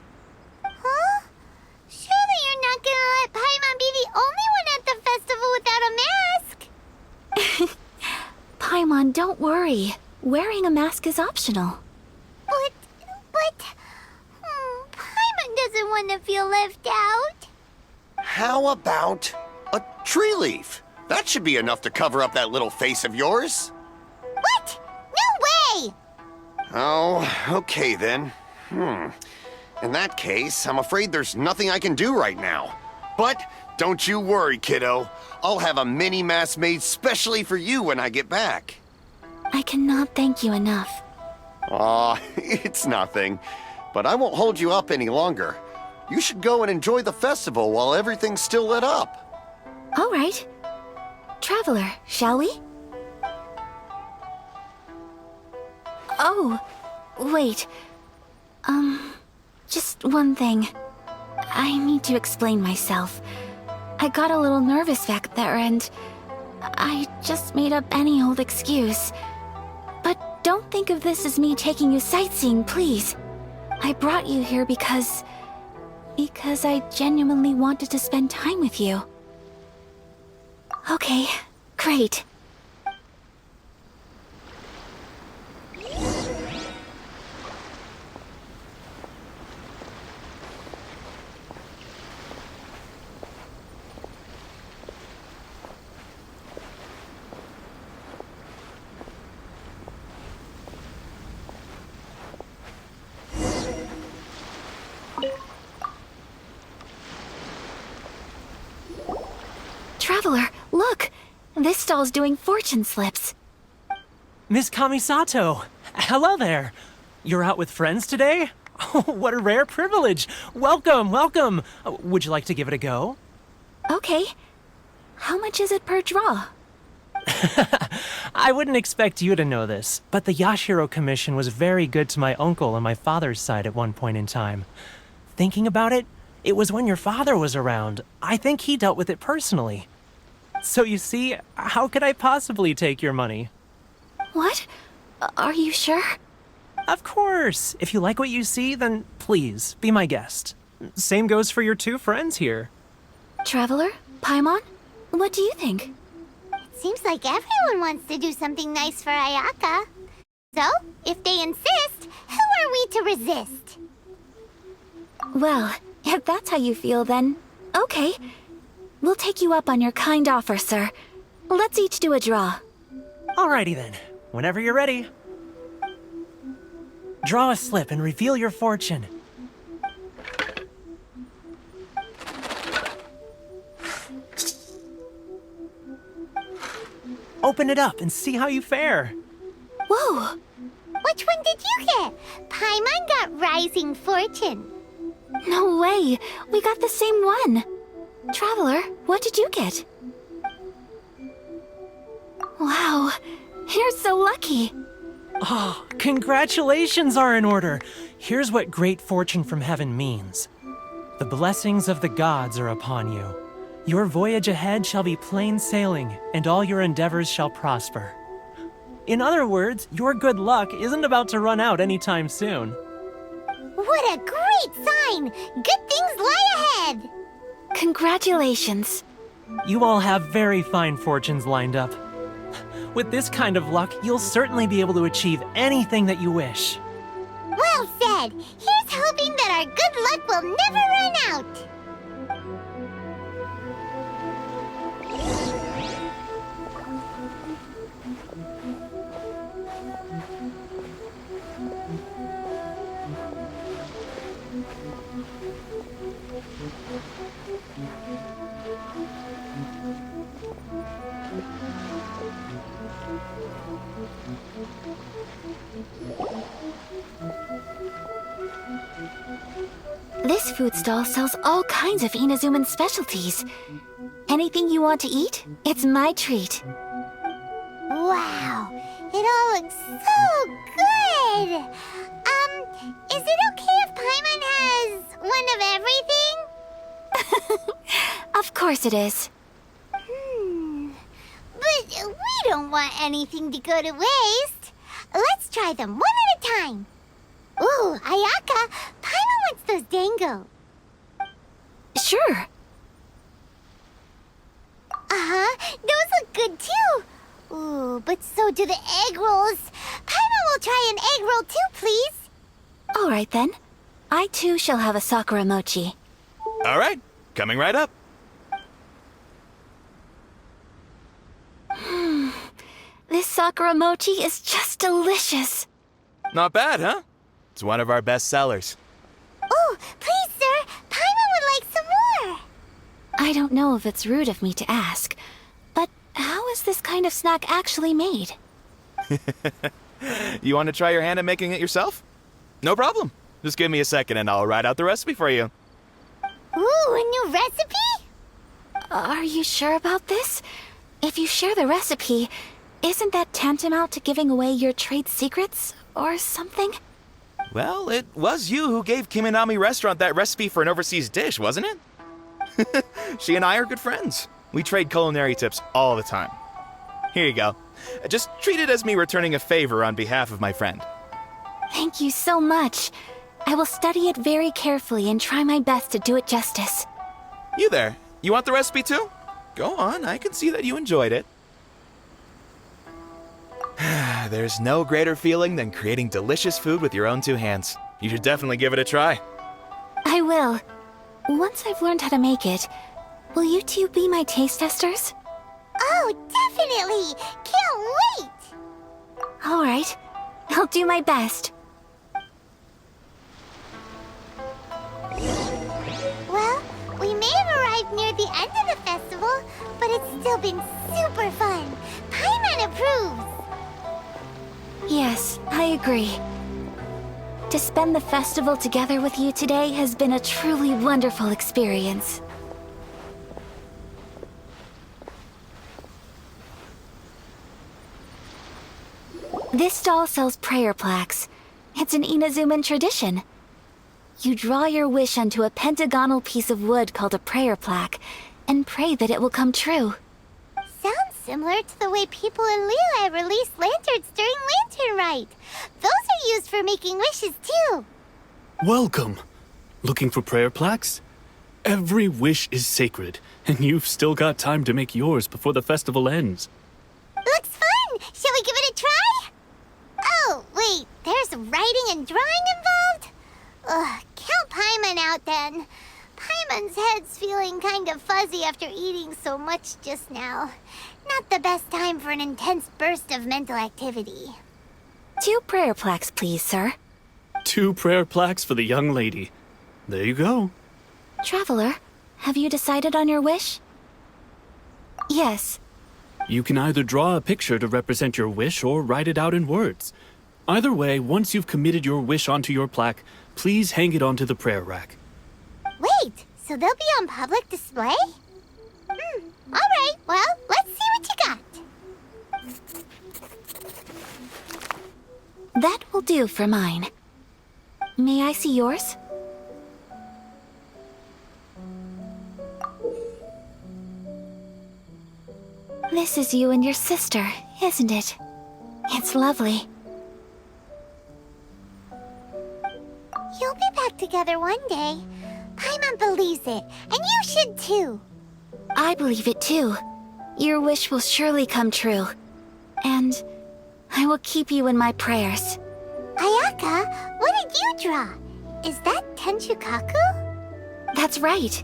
Speaker 2: Huh? Surely you're not gonna let Paimon be the only one at the festival without a mask?
Speaker 3: Paimon, don't worry. Wearing a mask is optional.
Speaker 2: But... Paimon doesn't want to feel left out.
Speaker 8: How about a tree leaf? That should be enough to cover up that little face of yours.
Speaker 2: What? No way!
Speaker 8: Oh, okay then. In that case, I'm afraid there's nothing I can do right now. But don't you worry, kiddo. I'll have a mini mask made specially for you when I get back.
Speaker 3: I cannot thank you enough.
Speaker 8: Aw, it's nothing. But I won't hold you up any longer. You should go and enjoy the festival while everything's still lit up.
Speaker 3: All right. Traveler, shall we? Oh, wait. Just one thing. I need to explain myself. I got a little nervous back there and I just made up any old excuse. But don't think of this as me taking you sightseeing, please. I brought you here because I genuinely wanted to spend time with you. Okay, great. Traveler, look! This stall's doing fortune slips.
Speaker 9: Miss Kamisato! Hello there! You're out with friends today? Oh, what a rare privilege! Welcome, welcome! Would you like to give it a go?
Speaker 3: Okay. How much is it per draw?
Speaker 9: I wouldn't expect you to know this, but the Yashiro Commission was very good to my uncle on my father's side at one point in time. Thinking about it, it was when your father was around. I think he dealt with it personally. So you see, how could I possibly take your money?
Speaker 3: What? Are you sure?
Speaker 9: Of course! If you like what you see, then please, be my guest. Same goes for your two friends here.
Speaker 3: Traveler? Paimon? What do you think?
Speaker 2: It seems like everyone wants to do something nice for Ayaka. So, if they insist, who are we to resist?
Speaker 3: Well, if that's how you feel, then okay. We'll take you up on your kind offer, sir. Let's each do a draw.
Speaker 9: Alrighty then. Whenever you're ready. Draw a slip and reveal your fortune. Open it up and see how you fare.
Speaker 3: Whoa!
Speaker 2: Which one did you get? Paimon got Rising Fortune.
Speaker 3: No way! We got the same one! Traveler, what did you get? Wow, you're so lucky!
Speaker 9: Oh, congratulations are in order! Here's what great fortune from heaven means. The blessings of the gods are upon you. Your voyage ahead shall be plain sailing, and all your endeavors shall prosper. In other words, your good luck isn't about to run out anytime soon.
Speaker 2: What a great sign! Good things lie ahead!
Speaker 3: Congratulations.
Speaker 9: You all have very fine fortunes lined up. With this kind of luck, you'll certainly be able to achieve anything that you wish.
Speaker 2: Well said! Here's hoping that our good luck will never run out!
Speaker 3: This food stall sells all kinds of Inazuman specialties. Anything you want to eat, it's my treat.
Speaker 2: Wow, it all looks so good! Is it okay if Paimon has one of everything?
Speaker 3: Of course it is.
Speaker 2: But we don't want anything to go to waste. Let's try them one at a time. Ooh, Ayaka, Paimon wants those dango.
Speaker 3: Sure.
Speaker 2: Uh-huh, those look good too. Ooh, but so do the egg rolls. Paimon will try an egg roll too, please.
Speaker 3: All right then. I too shall have a Sakura mochi.
Speaker 10: All right, coming right up.
Speaker 3: This Sakura mochi is just delicious.
Speaker 10: Not bad, huh? It's one of our best sellers.
Speaker 2: Oh, please, sir. Paimon would like some more.
Speaker 3: I don't know if it's rude of me to ask, but how is this kind of snack actually made?
Speaker 10: You want to try your hand at making it yourself? No problem. Just give me a second and I'll write out the recipe for you.
Speaker 2: Ooh, a new recipe?
Speaker 3: Are you sure about this? If you share the recipe, isn't that tantamount to giving away your trade secrets or something?
Speaker 10: Well, it was you who gave Kiminami Restaurant that recipe for an overseas dish, wasn't it? She and I are good friends. We trade culinary tips all the time. Here you go. Just treat it as me returning a favor on behalf of my friend.
Speaker 3: Thank you so much. I will study it very carefully and try my best to do it justice.
Speaker 10: You there. You want the recipe too? Go on, I can see that you enjoyed it. There's no greater feeling than creating delicious food with your own two hands. You should definitely give it a try.
Speaker 3: I will. Once I've learned how to make it, will you two be my taste testers?
Speaker 2: Oh, definitely! Can't wait!
Speaker 3: All right. I'll do my best.
Speaker 2: Well, we may have arrived near the end of the festival, but it's still been super fun. Paimon approves!
Speaker 3: Yes, I agree. To spend the festival together with you today has been a truly wonderful experience. This stall sells prayer plaques. It's an Inazuman tradition. You draw your wish onto a pentagonal piece of wood called a prayer plaque, and pray that it will come true.
Speaker 2: Sounds similar to the way people in Liyue release lanterns during Lantern Rite. Those are used for making wishes too.
Speaker 6: Welcome. Looking for prayer plaques? Every wish is sacred, and you've still got time to make yours before the festival ends.
Speaker 2: Looks fun! Shall we give it a try? Oh, wait, there's writing and drawing involved? Ugh, count Paimon out then. Paimon's head's feeling kind of fuzzy after eating so much just now. Not the best time for an intense burst of mental activity.
Speaker 3: 2 prayer plaques, please, sir.
Speaker 6: 2 prayer plaques for the young lady. There you go.
Speaker 3: Traveler, have you decided on your wish? Yes.
Speaker 6: You can either draw a picture to represent your wish or write it out in words. Either way, once you've committed your wish onto your plaque, please hang it onto the prayer rack.
Speaker 2: Wait, so they'll be on public display? Alright, well, let's see what you got.
Speaker 3: That will do for mine. May I see yours? This is you and your sister, isn't it? It's lovely.
Speaker 2: You'll be back together one day. Paimon believes it, and you should too.
Speaker 3: I believe it too. Your wish will surely come true. And I will keep you in my prayers.
Speaker 2: Ayaka, what did you draw? Is that Tenchukaku?
Speaker 3: That's right.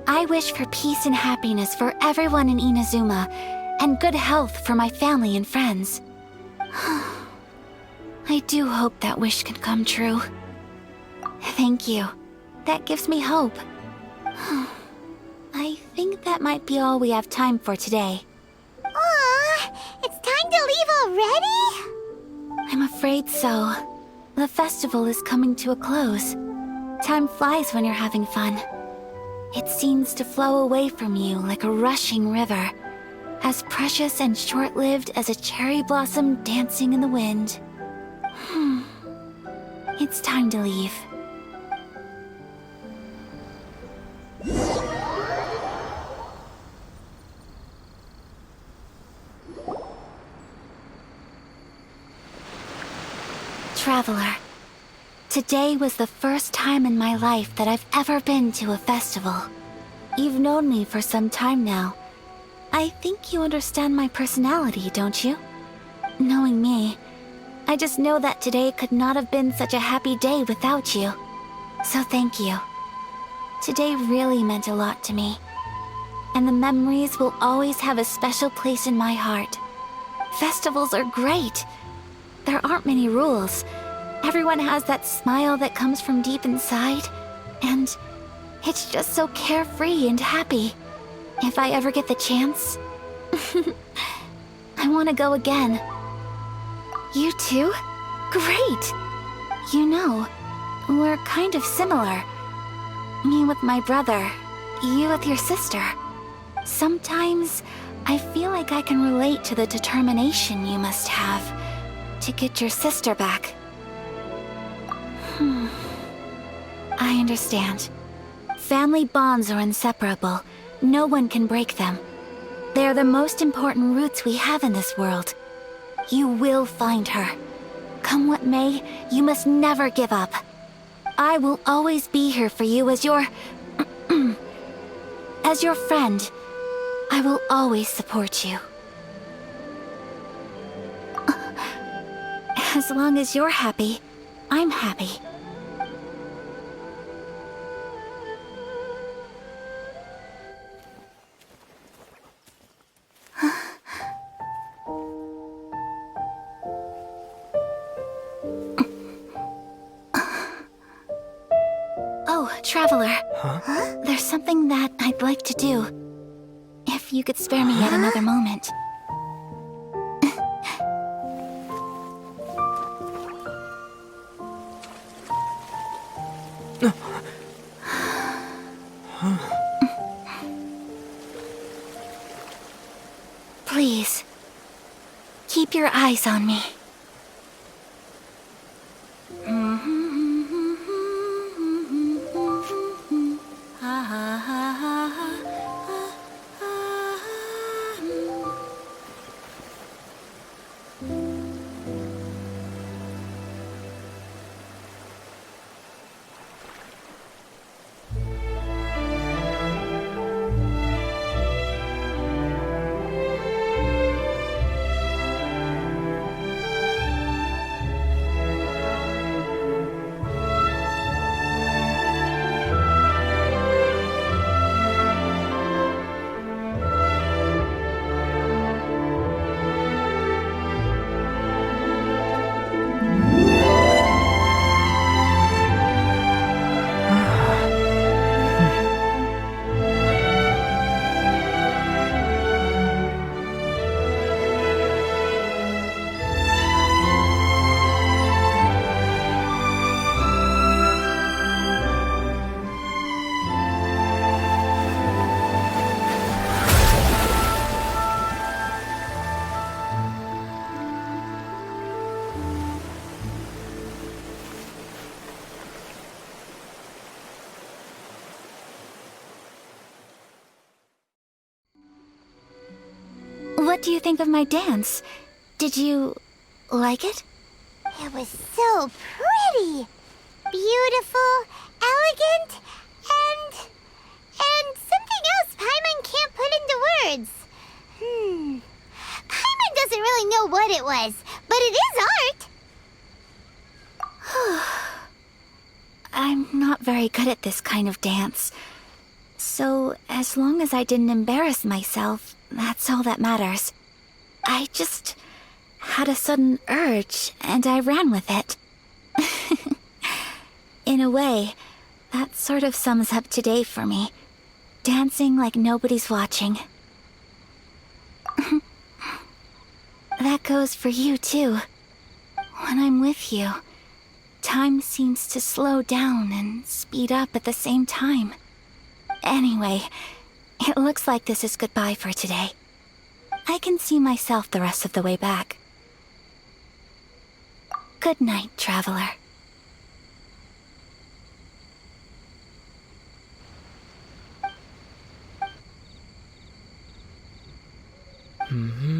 Speaker 3: I wish for peace and happiness for everyone in Inazuma, and good health for my family and friends. I do hope that wish can come true. Thank you. That gives me hope. I think that might be all we have time for today.
Speaker 2: Aw, it's time to leave already?
Speaker 3: I'm afraid so. The festival is coming to a close. Time flies when you're having fun. It seems to flow away from you like a rushing river, as precious and short-lived as a cherry blossom dancing in the wind. It's time to leave. Traveler, today was the first time in my life that I've ever been to a festival. You've known me for some time now. I think you understand my personality, don't you? Knowing me, I just know that today could not have been such a happy day without you. So thank you. Today really meant a lot to me. And the memories will always have a special place in my heart. Festivals are great. There aren't many rules. Everyone has that smile that comes from deep inside. And it's just so carefree and happy. If I ever get the chance, I want to go again. You too? Great! You know, we're kind of similar. Me with my brother, you with your sister. Sometimes I feel like I can relate to the determination you must have to get your sister back. I understand. Family bonds are inseparable. No one can break them. They are the most important roots we have in this world. You will find her. Come what may, you must never give up. I will always be here for you as your... as your friend. I will always support you. As long as you're happy, I'm happy. Traveler. There's something that I'd like to do. If you could spare me yet another moment. Please, keep your eyes on me. What do you think of my dance? Did you like it?
Speaker 2: It was so pretty. Beautiful, elegant, and something else Paimon can't put into words. Paimon doesn't really know what it was, but it is art.
Speaker 3: I'm not very good at this kind of dance. So, as long as I didn't embarrass myself, that's all that matters. I just had a sudden urge, and I ran with it. In a way, that sort of sums up today for me. Dancing like nobody's watching. That goes for you, too. When I'm with you, time seems to slow down and speed up at the same time. Anyway, it looks like this is goodbye for today. I can see myself the rest of the way back. Good night, traveler.
Speaker 5: Mm-hmm.